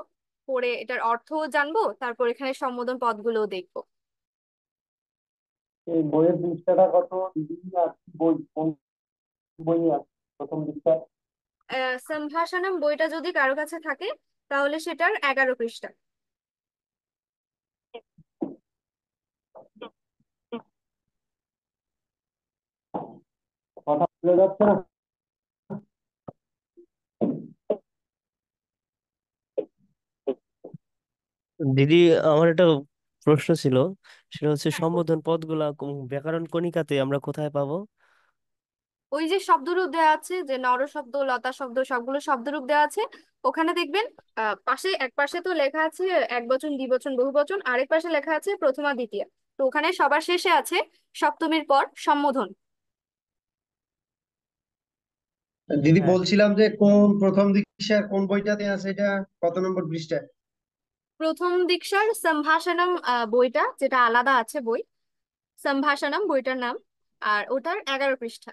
পড়ে এটার অর্থও জানবো, তারপর এখানে সম্বোধন পদগুলোও দেখবো। এই বইয়ের পৃষ্ঠাটা কত দিদি? আর কি বই, কোন বই আছে প্রথম দিকটা? সম্ভাষণম বইটা যদি কারো কাছে থাকে তাহলে সেটার 11 পৃষ্ঠা। কথা বলে যাচ্ছে না? দিদি, আমার একটা প্রশ্ন ছিল। সেটা হচ্ছে হ্যাঁ, সম্বোধন পদগুলা ব্যাকরণ কণিকাতে আমরা কোথায় পাবো? ওই যে শব্দরূপ দেওয়া আছে, যে নর শব্দ, লতা শব্দ, সবগুলো শব্দরূপ দেওয়া আছে। ওখানে দেখবেন পাশে এক পাশে তো লেখা আছে একবচন, দ্বিবচন, বহুবচন, আরেক পাশে লেখা আছে প্রথমা দ্বিতীয়া। তো ওখানে সবার শেষে আছে সপ্তমীর পর সম্বোধন। দিদি হ্যাঁ। বলছিলাম যে কোন প্রথম দীক্ষা কোন বইটাতে আছে, এটা কত নম্বর পৃষ্ঠায়? প্রথম দীক্ষার সম্ভাষণম বইটা, যেটা আলাদা আছে বই, সম্ভাষণম বইটার নাম, আর ওটার 11 পৃষ্ঠা।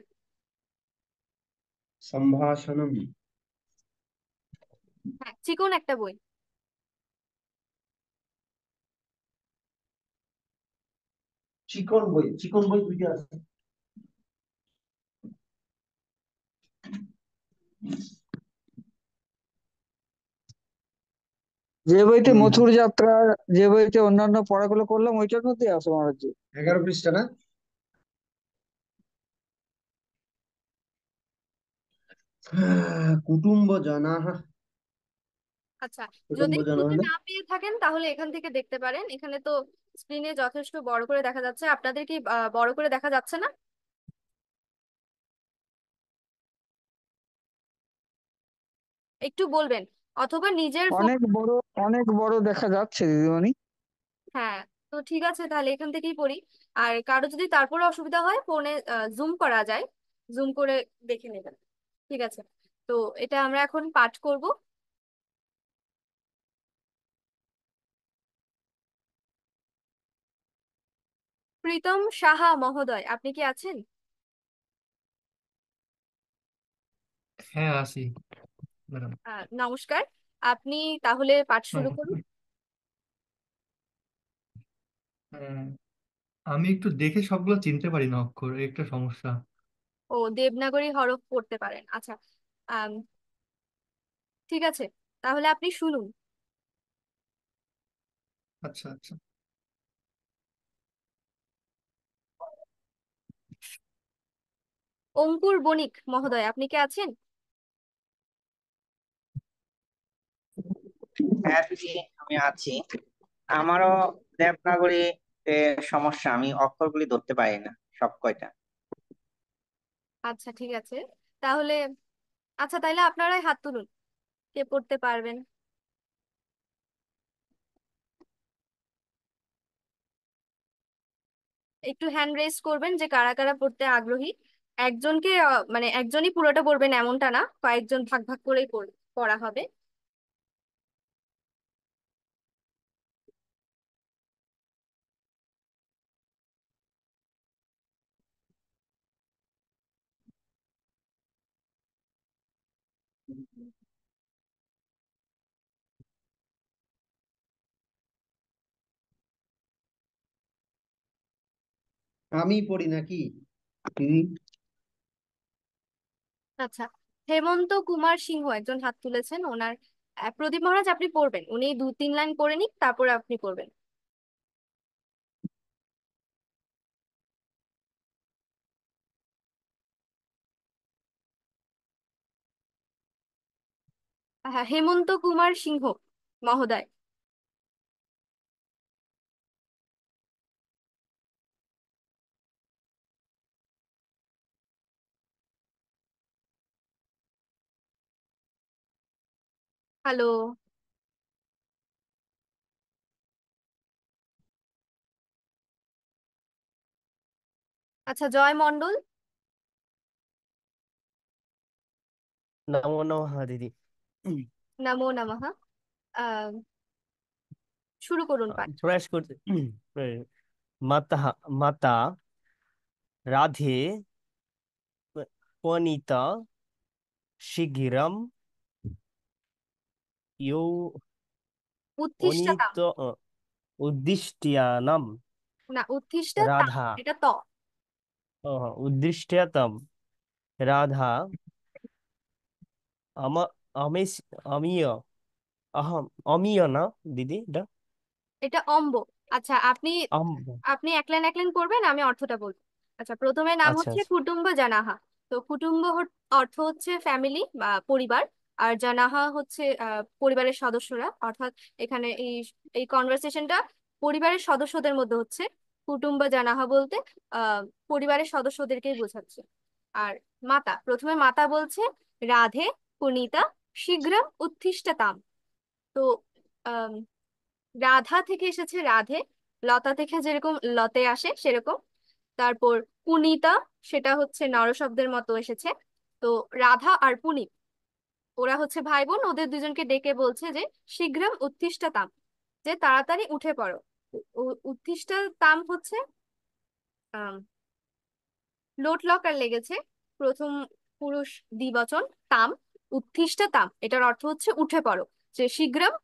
সম্ভাষণম। হ্যাঁ, চিকন একটা বই। চিকন বই, চিকন বই দুইটা আছে। যে বইতে হুম, মথুর যাত্রা, যে বইতে অন্যান্য পড়াগুলো করলাম ওইটার মধ্যে আছে মহারাজ। 11 পৃষ্ঠা না? কুটুম্ব জনাঃ। আচ্ছা, যদি কুটুম্ব জনাঃ খুঁজে না? না পেয়ে থাকেন তাহলে এখান থেকে দেখতে পারেন। এখানে তো স্ক্রিনে যথেষ্ট বড় করে দেখা যাচ্ছে, আপনাদের কি বড় করে দেখা যাচ্ছে না? একটু বলবেন, অথবা নিজের ফোন। অনেক বড়, অনেক বড় দেখা যাচ্ছে দিদিমণি। হ্যাঁ, তো ঠিক আছে, তাহলে এখান থেকেই পড়ি। আর কারো যদি তারপরে অসুবিধা হয় ফোনে জুম করা যায়, জুম করে দেখে নেবেন। ঠিক আছে, তো এটা আমরা এখন পাঠ করব। প্রীতম সাহা মহোদয়, আপনি কি আছেন? হ্যাঁ, আছি ম্যাডাম। নমস্কার, আপনি তাহলে পাঠ শুরু করুন। নমস্কার। আমি একটু দেখে সবগুলো চিনতে পারি না, অক্ষর এই একটা সমস্যা। ও, দেবনাগরী হরফ পড়তে পারেন, আচ্ছা। আম, ঠিক আছে, তাহলে আপনি শুনুন। আচ্ছা আচ্ছা। অঙ্কুর বণিক মহোদয়, আপনি কি আছেন? হ্যাঁ দিদি, আমি আছি। আমারও দেবনাগরী সমস্যা, আমি অক্ষরগুলি ধরতে পারি না সব কয়টা। আচ্ছা, ঠিক আছে, তাহলে আচ্ছা, তাইলে আপনারাই হাত তুলুন, কে পড়তে পারবেন। একটু হ্যান্ড রেজ করবেন যে কারা কারা পড়তে আগ্রহী। একজনকে মানে একজনই পুরোটা পড়বেন এমনটা না, কয়েকজন ভাগ ভাগ করেই পড়া হবে। আমি পড়ি নাকি? আচ্ছা, হেমন্ত কুমার সিংহ একজন হাত তুলেছেন। ওনার প্রদীপ মহারাজ আপনি পড়বেন, উনি 2-3 লাইন পড়ে নিক, তারপরে আপনি পড়বেন। হ্যাঁ, হেমন্ত কুমার সিংহ মহোদয়। হ্যালো। আচ্ছা, জয় মণ্ডল। নমো নমঃ দিদি। নমো নমঃ। আহ শুরু করুন পাঠ। প্রয়াস করতে মাতা মাতা রাধে পনিতা শিগিরম ইউ উত্থিষ্টাতাম। অনিত উদ্দিষ্ট্যানাম না, উত্থিষ্টাতাম রাধা এটা ত। উদ্দিষ্ট্যাতাম রাধা আমা আমিষ আমিয় আহম অমিয় না দিদি, এটা এটা অম্ব। আচ্ছা, আপনি আম। আপনি এক লাইন এক লাইন পড়বেন, আমি অর্থটা বলবো। আচ্ছা, প্রথমে নাম আচ্ছা হচ্ছে আচ্ছা। কুটুম্ব জানাহা। তো কুটুম্ব অর্থ হচ্ছে ফ্যামিলি বা পরিবার। আর জানাহা হচ্ছে পরিবারের সদস্যরা, অর্থাৎ এখানে এই এই কনভারসেশনটা পরিবারের সদস্যদের মধ্যে হচ্ছে। কুটুম্ব জানাহা বলতে আহ পরিবারের সদস্যদেরকেই বোঝাচ্ছে। আর মাতা, প্রথমে মাতা বলছে রাধে পুনিতা শীঘ্রম উত্থিষ্ঠতাম। তো আহ রাধা থেকে এসেছে রাধে, লতা থেকে যেরকম লতে আসে সেরকম। তারপর পুনিতা, সেটা হচ্ছে নরশব্দের মতো এসেছে। তো রাধা আর পুনিত, ওরা হচ্ছে ভাই বোন, ওদের দুজনকে ডেকে বলছে যে শীঘ্রম উত্থিষ্ঠতাম, যে তাড়াতাড়ি উঠে পড়ো। উত্থিষ্ঠতাম হচ্ছে আহ লোট লকার লেগেছে, প্রথম পুরুষ দ্বিবচন তাম, উত্থিষ্ঠতাম এটার অর্থ হচ্ছে উঠে পড়ো। যে শীঘ্রম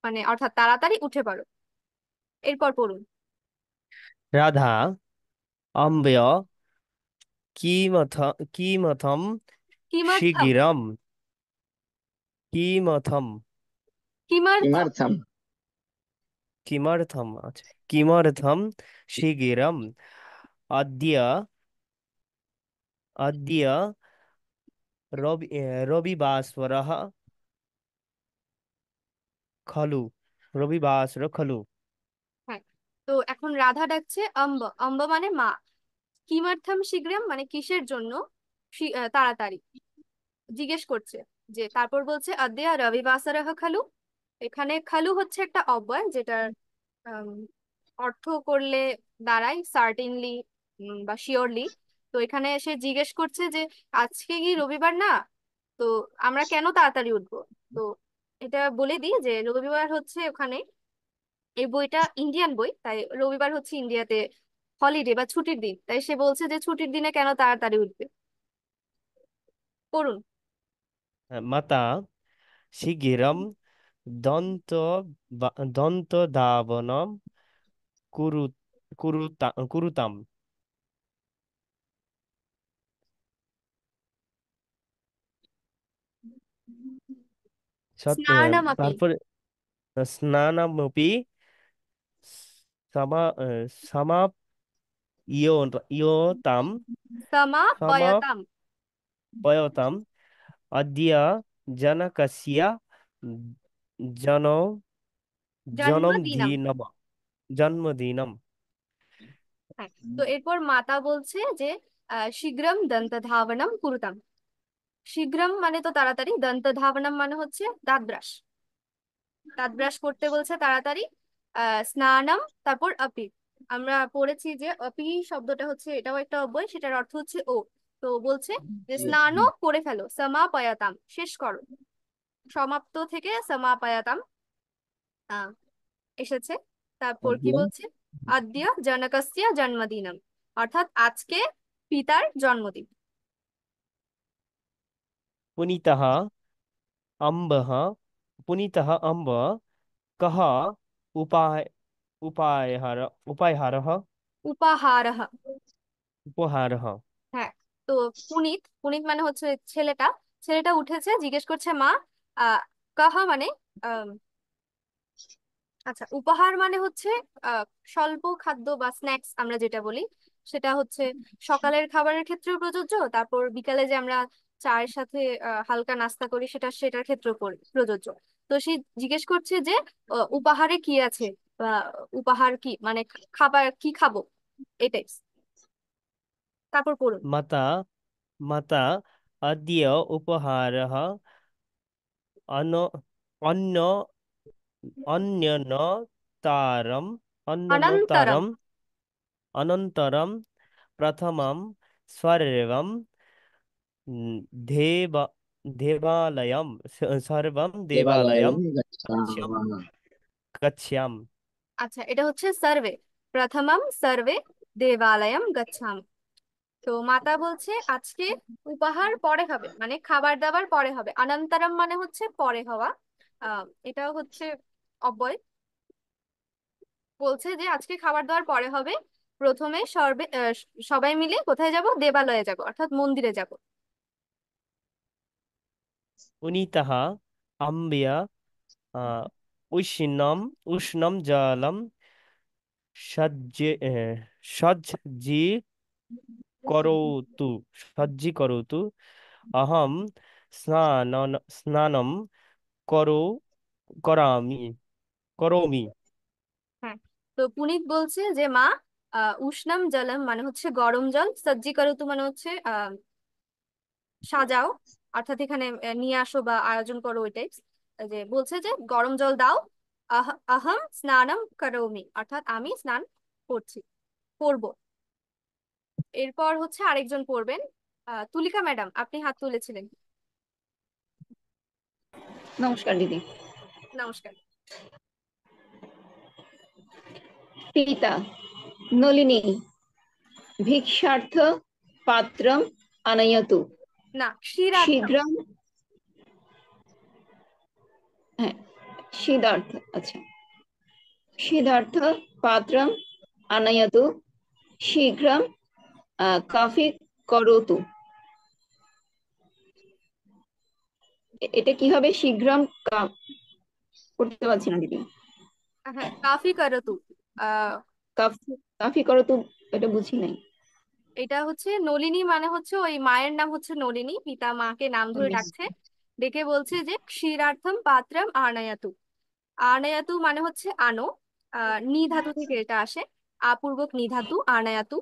মানে অর্থাৎ তাড়াতাড়ি উঠে পড়ো। এরপর পড়ুন। রাধা অম্বয় কিমথম কিমর্থম। শিগিরম কিমথম কিমর্থম। কিমर्थम। কিমर्थম, আচ্ছা কিমर्थম শিগিরম অদ্য অদ্য রবিবাসরः খলু রবিবাসর খলু। হ্যাঁ, তো এখন রাধা ডাকছে অম্ব। অম্ব মানে মা। কিমার্থম শীঘ্রম মানে কিসের জন্য, তাড়াতাড়ি জিজ্ঞেস করছে। যে তারপর বলছে অদ্য রবিবাসরः খালু। এখানে খালু হচ্ছে একটা অব্যয়, যেটার আম, অর্থ করলে দাঁড়ায় সার্টেনলি বা শিওরলি। তো এখানে এসে জিজ্ঞেস করছে যে আজকে কি রবিবার না, তো আমরা কেন তাড়াতাড়ি উঠবো। তো এটা বলে দিই যে রবিবার হচ্ছে ওখানে, এই বইটা ইন্ডিয়ান বই, তাই রবিবার হচ্ছে ইন্ডিয়াতে হলিডে বা ছুটির দিন, তাই সে বলছে যে ছুটির দিনে কেন তাড়াতাড়ি উঠবে। পড়ুন। মাতা শিগিরম দন্ত দন্ত ধাবনম কুরু কুরুতাম। স্নানমপি। তারপরে স্নানামপি সমা ইয়ো ইয়োতাম সমাপয়তাম। সমাপয়তাম অদ্য জনকস্য জন জন্মদিনম। জন্মদিনম জন্মদিনম। হ্যাঁ, তো এরপর মাতা বলছে যে শীঘ্রম দন্ত ধাবনম কুরুতাম। শীঘ্রম মানে তো তাড়াতাড়ি, দন্ত ধাবনম মানে হচ্ছে দাঁত ব্রাশ। দাঁত ব্রাশ করতে বলছে তাড়াতাড়ি। স্নানম, তারপর আপি। আমরা পড়েছি যে আপি শব্দটা হচ্ছে, এটাও একটা অব্যয়, সেটার অর্থ হচ্ছে ও। তো বলছে যে স্নানও করে ফেলো, সমাপয়াতাম শেষ করো। সমাপ্ত থেকে সমাপয়াতাম আহ এসেছে। তারপর কি বলছে, আদ্য জনকস্য জন্মদিনম, অর্থাৎ আজকে পিতার জন্মদিন। পুনিতঃ अम्बः पुनीतः अम्ब कः उपाय उपायहारः উপাহারः। উপহারः। হ্যাঁ, তো পুনিত, পুনিত মানে হচ্ছে ছেলেটা, ছেলেটা উঠেছে, জিজ্ঞেস করছে মা কাহা মানে আম, আচ্ছা, উপহার মানে হচ্ছে আহ স্বল্প খাদ্য বা স্ন্যাক্স আমরা যেটা বলি, সেটা হচ্ছে সকালের খাবারের ক্ষেত্রেও প্রযোজ্য, তারপর বিকালে যে আমরা চায়ের সাথে হালকা নাস্তা করি সেটার ক্ষেত্রেও প্রযোজ্য। তো সে জিজ্ঞেস করছে যে উপহারে কি আছে, বা উপহার কি মানে খাবার কি খাবো, এটাই। তারপর পড়ুন। माता माता अद्य उपहारः अनो अन्न अन्यनतारम् অনন্তরম। अन्यनतारम् अनन्तरं प्रथमं सर्वं देव देवालयं सर्वं देवालयं देवालयं गच्छामि गच्छामः। गच्छामि। আচ্ছা, এটা হচ্ছে সার্ভে, প্রথমম সার্ভে দেবালয়ম গচ্ছামি। তো মাতা বলছে আজকে উপহার পরে হবে, মানে খাবার দাবার পরে হবে। অনন্তরম মানে হচ্ছে পরে হওয়া, এটাও হচ্ছে অব্যয়। বলছে যে আজকে খাবার দাবার পরে হবে, প্রথমে সবাই মিলে কোথায় যাব, দেবালয়ে যাব, অর্থাৎ মন্দিরে যাব। पुनीतः अम्ब्य उष्णम् उष्णं जलं सज्जीकरोतु सज्जीकरोतु अहं स्नानं करो करामि करोमि। হ্যাঁ, তো পুনিত বলছে যে মা উষ্ণম জলম মানে হচ্ছে গরম জল, সজ্জিকরতু মানে হচ্ছে সাজাও, অর্থাৎ এখানে নিয়ে আসো বা আয়োজন করো, ওই টাইপস। যে বলছে যে গরম জল দাও। আহম স্নানম করোমি, অর্থাৎ আমি স্নান করছি, করব। এরপর হচ্ছে আরেকজন পড়বেন, তুলিকা ম্যাডাম, আপনি হাত তুলেছিলেন। নমস্কার দিদি। নমস্কার। পিতা নলিনী भिक्षार्थ पात्रम आनयतु না, ক্ষীরার্থম। शीघ्रम। হ্যাঁ, সিদ্ধার্থ, আচ্ছা, সিদ্ধার্থ পাত্রম আনয়তু শীঘ্রম কফি করোতু। এটা কি হবে? শীঘ্রম করতে পারছি না দিদি। হ্যাঁ, কাফি করতু। আহ কফি কফি করোতু, এটা বুঝি নাই। এটা হচ্ছে নলিনী মানে হচ্ছে ওই মায়ের নাম হচ্ছে নলিনী, পিতা মাকে নাম ধরে ডাকছে, ডেকে বলছে যে ক্ষীরার্থম পাত্রম আনায়াতু। আনায়াতু মানে হচ্ছে আনো, নি ধাতু থেকে এটা আসে, আপূর্বক নি ধাতু, আনায়াতু।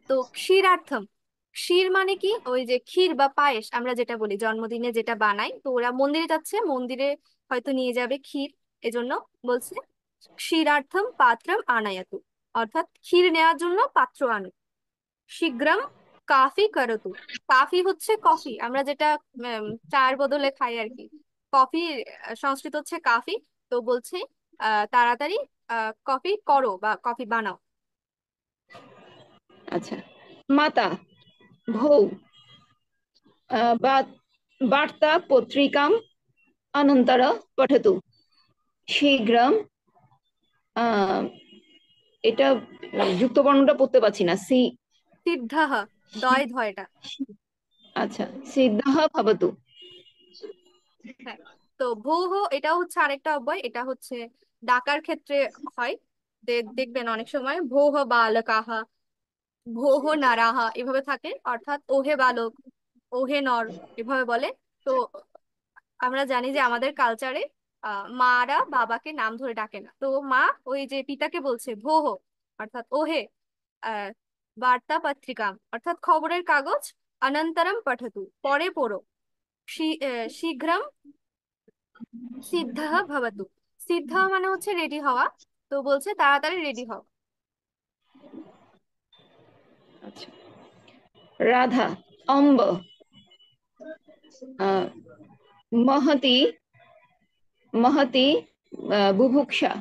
তো ক্ষীরার্থম, ক্ষীর মানে কি, ওই যে ক্ষীর বা পায়েস আমরা যেটা বলি জন্মদিনে যেটা বানাই, তো ওরা মন্দিরে যাচ্ছে, মন্দিরে হয়তো নিয়ে যাবে ক্ষীর, এজন্য বলছে ক্ষীরার্থম পাত্রম আনায়াতু, অর্থাৎ ক্ষীর নেওয়ার জন্য পাত্র আনো। শীঘ্রম কাফি করতু। কাফি হচ্ছে কফি, আমরা যেটা চায়ের বদলে খাই আর কি। কফি সংস্কৃত হচ্ছে কাফি। তো বলছে তাড়াতাড়ি কফি করো বা কফি বানাও। আচ্ছা, মাতা ভৌ বার্তা পত্রিকাম অনন্তর পঠতু শীঘ্রম। এটা যুক্ত বর্ণটা পড়তে পারছি না। সিদ্ধহ, দয় ধয়টা। আচ্ছা, সিদ্ধः ভবতু। হ্যাঁ, তো ভৌহ এটাও হচ্ছে আরেকটা অব্যয়, এটা হচ্ছে ডাকার ক্ষেত্রে হয়। দেখবেন অনেক সময় ভৌহ বালকাহা, ভৌহ নারাহা এভাবে থাকে, অর্থাৎ ওহে বালক, ওহে নর এভাবে বলে। তো আমরা জানি যে আমাদের কালচারে মারা বাবাকে নাম ধরে ডাকে না, তো মা ওই যে পিতাকে বলছে ভোহ, অর্থাৎ ওহে আহ বার্তা পত্রিকা, অর্থাৎ খবরের কাগজ, অনন্তরম পঠতু পরে পড়ো, শীঘ্রম সিদ্ধ ভবতু। সিদ্ধ মানে হচ্ছে রেডি হওয়া, তো বলছে তাড়াতাড়ি রেডি হও। আচ্ছা, রাধা অম্ব মহতি মহতি বুভুক্ষা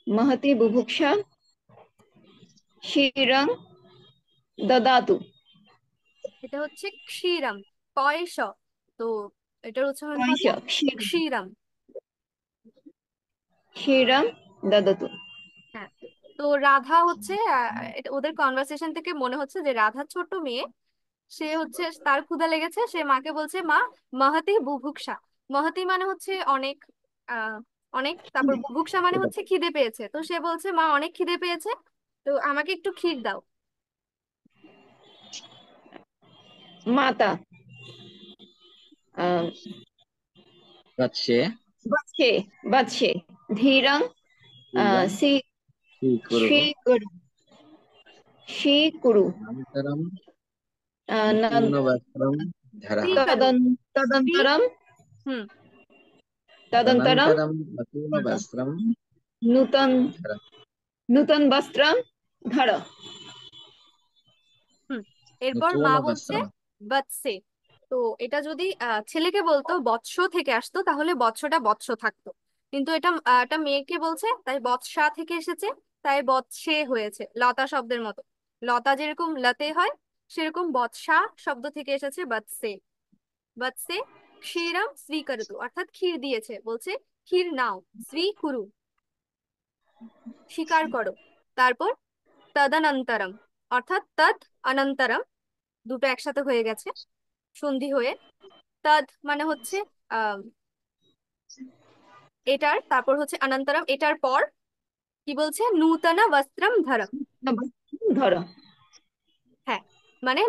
মহতি বুভুক্ষা শিরং দদাতু। এটা হচ্ছে ক্ষীরম, কয়স। তো এটার উচ্চারণ হবে পয়সা ক্ষীরম ক্ষীরম। ক্ষীরম দদতু। হ্যাঁ। তো রাধা হচ্ছে ওদের কনভারসেশন থেকে মনে হচ্ছে যে রাধা ছোট মেয়ে, সে হচ্ছে তার ক্ষুধা লেগেছে, সে মাকে বলছে মা মহতি বুভুক্ষা। মহতি মানে হচ্ছে অনেক, অনেক, তারপর বুভুক্ষা মানে হচ্ছে খিদে পেয়েছে, তো সে বলছে মা অনেক খিদে পেয়েছে, তো আমাকে একটু ক্ষীর দাও। মাতা वत्से বাচ্ছে বাচ্ছে ধীরং धीरं সি स्वीकुरु স্বীকুরু স্বীকুরু अनन्तरं ন- नूतनवस्त्रं धरः স্বীকারু। স্বী তদন্তরম হুম তদন্তরম तदनन्तरं नूतनवस्त्रं নূতন धरः নূতন বস্ত্রম ধর। হুম এরপর মা বলছে नूतनवस्त्रं বৎসে। তো এটা যদি ছেলেকে বলতো বৎস থেকে আসতো তাহলে বৎসটা বৎস থাকতো, কিন্তু এটা একটা মেয়েকে বলছে তাই বৎসা থেকে এসেছে, তাই বৎসে হয়েছে, লতা শব্দের মতো। লতা যেরকম লতে হয়, সেরকম বৎসা শব্দ থেকে এসেছে বৎসে। বৎসে ক্ষীরম স্বীকরতু, অর্থাৎ ক্ষীর দিয়েছে, বলছে ক্ষীর নাও, স্বীকুরু স্বীকার করো। তারপর তদনন্তরম, অর্থাৎ তদ অনন্তরম, দুটো একসাথে হয়ে গেছে সন্ধি হয়ে। তদ মানে হচ্ছে আহ এটার, তারপর হচ্ছে অনন্তরম এটার পর কি বলছে, নূতন বস্ত্রম ধর। ধর। হ্যাঁ, মানে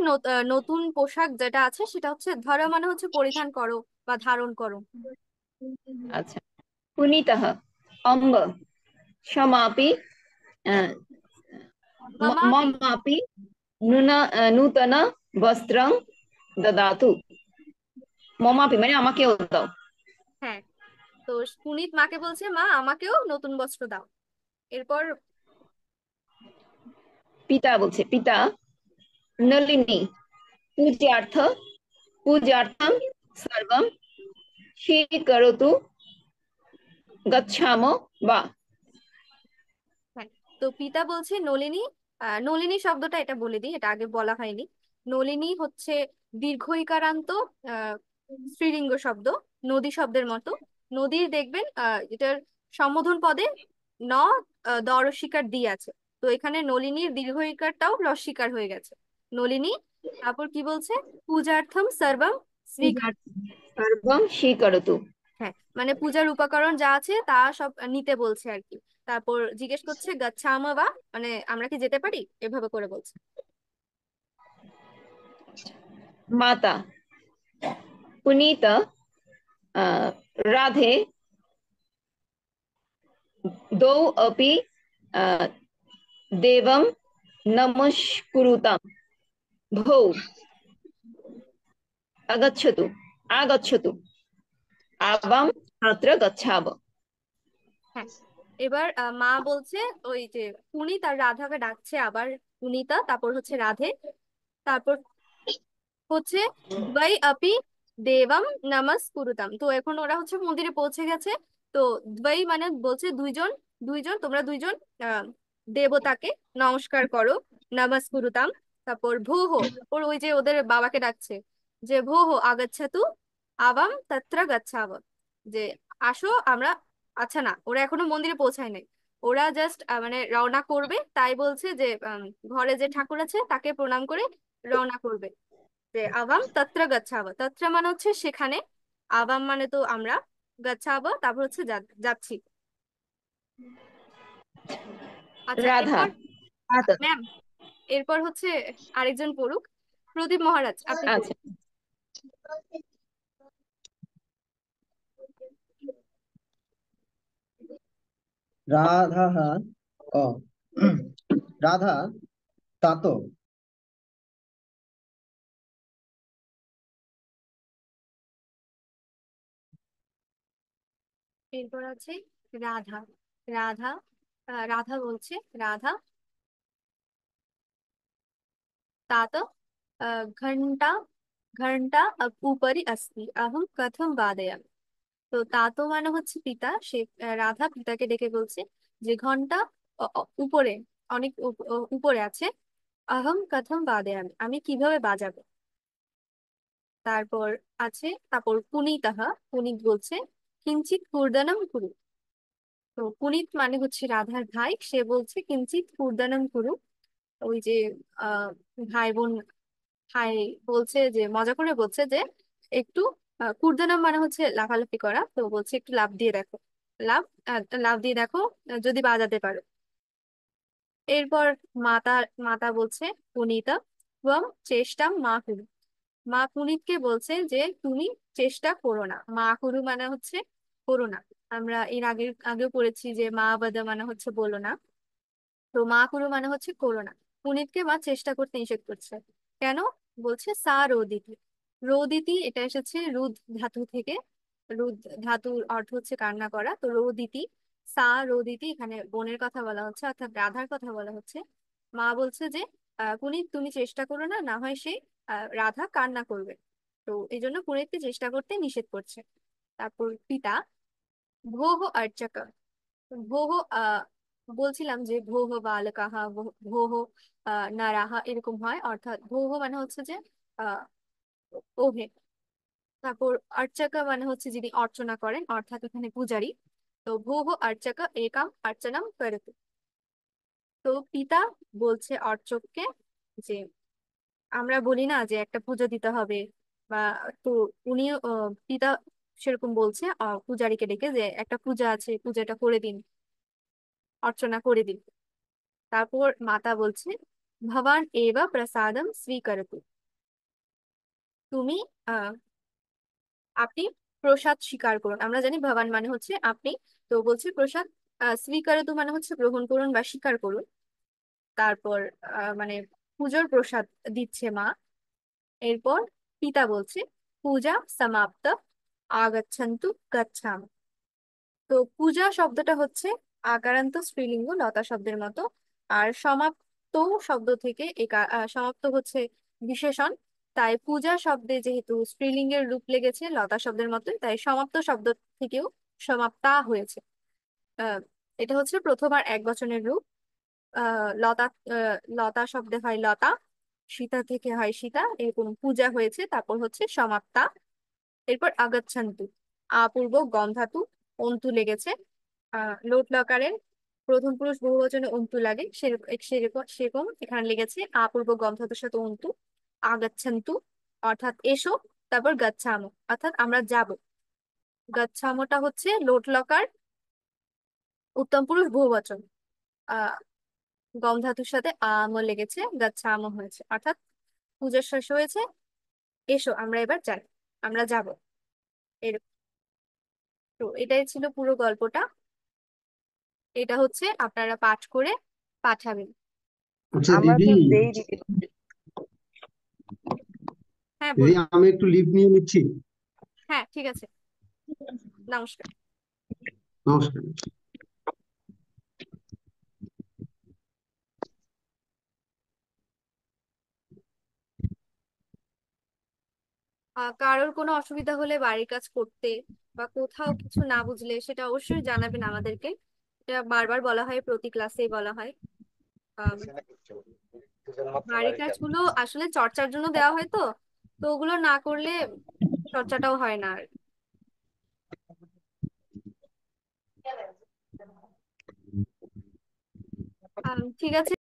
নতুন পোশাক যেটা আছে সেটা হচ্ছে ধর, মানে হচ্ছে পরিধান করো বা ধারণ করো। আচ্ছা। পুনিতঃ অম্ব সমাপি আহ, মামাপি। মমাপি নূতন বস্ত্রং দদাতু। মমাপি মানে আমাকেও দাও। হ্যাঁ, তো পুনিত মাকে বলছে মা আমাকেও নতুন বস্ত্র দাও। এরপর পিতা বলছে পিতা নলিনী পূজার্থ পূজার্থম সর্বম স্বীকরোতু গচ্ছামো বা। হ্যাঁ, তো পিতা বলছে নলিনী, নলিনী শব্দটা এটা বলে দিই, এটা আগে বলা হয়নি। নলিনী হচ্ছে দীর্ঘ ইকারান্ত আহ, স্ত্রীলিঙ্গ শব্দ, নদী শব্দের মতো। নদীর দেখবেন এটার সম্বোধন পদে ন দরস্বীকার দিয়ে আছে, তো এখানে নলিনীর দীর্ঘ ইকারটাও রস্বীকার হয়ে গেছে, নলিনী। তারপর কি বলছে, পূজার্থম সর্বম স্বীকার। সর্বম স্বীকরোতু। হ্যাঁ, মানে পূজার উপকরণ যা আছে তা সব নিতে বলছে আর কি। তারপর জিজ্ঞেস করছে গাচ্ছামা বা, মানে আমরা কি যেতে পারি, এভাবে করে বলছে। মাতা পুনীত রাধে দ্বौ अपि देवं नमस्कुरुतां भौ आगच्छतु आगच्छतु आवाम अत्र गच्छाव। হ্যাঁ, এবার মা বলছে ওই যে পুনিত আর রাধাকে ডাকছে আবার, পুনিতা তারপর হচ্ছে রাধে, তারপর হচ্ছে দ্বৈ আপি দেবম নমস্কুরুতাম। তো এখন ওরা হচ্ছে মন্দিরে পৌঁছে গেছে। তো দ্বৈ মানে বলছে দুইজন, দুইজন তোমরা দুইজন আহ দেবতাকে নমস্কার করো, নমস্কুরুতাম। তারপর ভোহ, ওর ওই যে ওদের বাবাকে ডাকছে যে ভোহ আগাচ্ছাতু আবাম তত্র গচ্ছাব, যে আসো আমরা, আচ্ছা না ওরা এখনো মন্দিরে পৌঁছায় নাই, ওরা জাস্ট মানে রওনা করবে, তাই বলছে যে ঘরে যে ঠাকুর আছে তাকে প্রণাম করে রওনা করবে। যে আবাম তত্র গচ্ছাব, তত্র মানে হচ্ছে সেখানে, আবাম মানে তো আমরা, গচ্ছাব তারপর হচ্ছে যাচ্ছি। আচ্ছা রাধা এরপর আচ্ছা ম্যাম, এরপর হচ্ছে আরেকজন পড়ুক, প্রদীপ মহারাজ আপনি পড়ুন। আচ্ছা। রাধাः ও রাধা তাতো এরপর আছে রাধা। রাধা রাধা বলছে রাধা तात घंटा ঘন্টা উপরি अस्ति अहम कथम वादयामि। তো তাতো মানে হচ্ছে পিতা, সে রাধা পিতাকে ডেকে বলছে যে ঘন্টা উপরে, অনেক উপরে আছে, আহম কথম বাদে, আমি কিভাবে বাজাবো। তারপর তারপর পুনিতাহা, পুনিত বলছে কিঞ্চিত কুর্দানম কুরু। তো পুনিত মানে হচ্ছে রাধার ভাই, সে বলছে কিঞ্চিত কুর্দানম কুরু। ওই যে আহ ভাই বোন, ভাই বলছে যে মজা করে বলছে যে একটু কুর্দানম মানে হচ্ছে লাফালাফি করা, তো বলছে একটু লাফ দিয়ে দেখো, লাফ লাফ দিয়ে দেখো, যদি বাজাতে পারো। এরপর মাতা মাতা বলছে পুনিতা ত্বম চেষ্টাম মা কুরু। মা পুনিতকে বলছে যে তুমি চেষ্টা করো না। মা কুরু মানে হচ্ছে করো না। আমরা এর আগেও পড়েছি যে মা বাদা মানে হচ্ছে বলো না। তো মা কুরু মানে হচ্ছে করো না। পুনিতকে মা চেষ্টা করতে নিষেধ করছে। কেন? বলছে সা রোদিতি। রোদিতি এটা এসেছে রুদ ধাতু থেকে। রুদ ধাতুর অর্থ হচ্ছে কান্না করা, তো রোদিতি, সা রোদিতি, এখানে বোনের কথা বলা হচ্ছে, অর্থাৎ রাধার কথা বলা হচ্ছে। মা বলছে যে পুনিত তুমি চেষ্টা করো না, না হয় সে রাধা কান্না করবে। তো এই জন্য পুনিতকে চেষ্টা করতে নিষেধ করছে। তারপর পিতা ভোহ অর্চক। ভোহ বলছিলাম যে ভোহ বালকাহা, ভোহ নারাহা এরকম হয়, অর্থাৎ ভোহ মানে হচ্ছে যে আহ ওহে। তারপর অর্চকা মানে হচ্ছে যিনি অর্চনা করেন, অর্থাৎ এখানে পূজারী। তো ভোহ অর্চকা একাম অর্চনাম করতু। তো পিতা বলছে অর্চককে যে আমরা বলি না যে একটা পুজো দিতে হবে, বা তো উনিও পিতা সেরকম বলছে পূজারীকে ডেকে যে একটা পূজা আছে, পূজাটা করে দিন, অর্চনা করে দিন। তারপর মাতা বলছে ভবান এবা প্রসাদম স্বীকরতু। তুমি আহ আপনি প্রসাদ স্বীকার করুন। আমরা জানি ভবান মানে হচ্ছে আপনি, তো বলছে প্রসাদ স্বীকরতু মানে হচ্ছে গ্রহণ করুন বা স্বীকার করুন। তারপর মানে পুজোর প্রসাদ দিচ্ছে মা। এরপর পিতা বলছে পূজা সমাপ্ত, আগচ্ছন্তু গচ্ছামি। তো পূজা শব্দটা হচ্ছে আকারান্ত স্ত্রীলিঙ্গ লতা শব্দের মতো। আর সমাপ্ত শব্দ থেকে সমাপ্ত হচ্ছে বিশেষণ। তাই পূজা শব্দে যেহেতু স্ত্রীলিঙ্গের রূপ লেগেছে লতা শব্দের মতো, তাই সমাপ্ত শব্দ থেকেও সমাপ্তা হয়েছে। আহ এটা হচ্ছে প্রথম আর এক বচনের রূপ। লতা, লতা শব্দে হয় লতা, সীতা থেকে হয় সীতা, এরকম পূজা হয়েছে, তারপর হচ্ছে সমাপ্তা। এরপর আগাচ্ছান্তু, আপূর্বক গম ধাতু, অন্তু লেগেছে। লোট লকারের প্রথম পুরুষ বহুবচনে অন্তু লাগে, সেরকম সেরকম এখানে লেগেছে আপূর্বক গম ধাতুর সাথে অন্তু। আগাচ্ছান্তু অর্থাৎ এসো, তারপর গাচ্ছামো অর্থাৎ আমরা যাব। গাচ্ছামোটা হচ্ছে লোট লকার, উত্তম পুরুষ বহুবচন। আহ গম ধাতুর সাথে আমও লেগেছে, গাচ্ছামো হয়েছে, অর্থাৎ পূজা শেষ হয়েছে, এসো আমরা এবার যাই, আমরা যাব। এরকম। তো এটাই ছিল পুরো গল্পটা। এটা হচ্ছে আপনারা পাঠ করে পাঠাবেন। আচ্ছা আমরা দিদি, তো দেই দিদি। হ্যাঁ দিদি বলুন। আমি একটু লিভ নিয়ে নিচ্ছি। হ্যাঁ ঠিক আছে, নমস্কার। নমস্কার। কারোর কোনো অসুবিধা হলে বাড়ির কাজ করতে বা কোথাও কিছু না বুঝলে সেটা অবশ্যই জানাবেন আমাদেরকে। এটা বারবার বলা হয়, প্রতি ক্লাসেই বলা হয়। আম, বাড়ির কাজগুলো আসলে চর্চার জন্য দেওয়া হয়, তো তো ওগুলো না করলে চর্চাটাও হয় না আর। ঠিক আছে।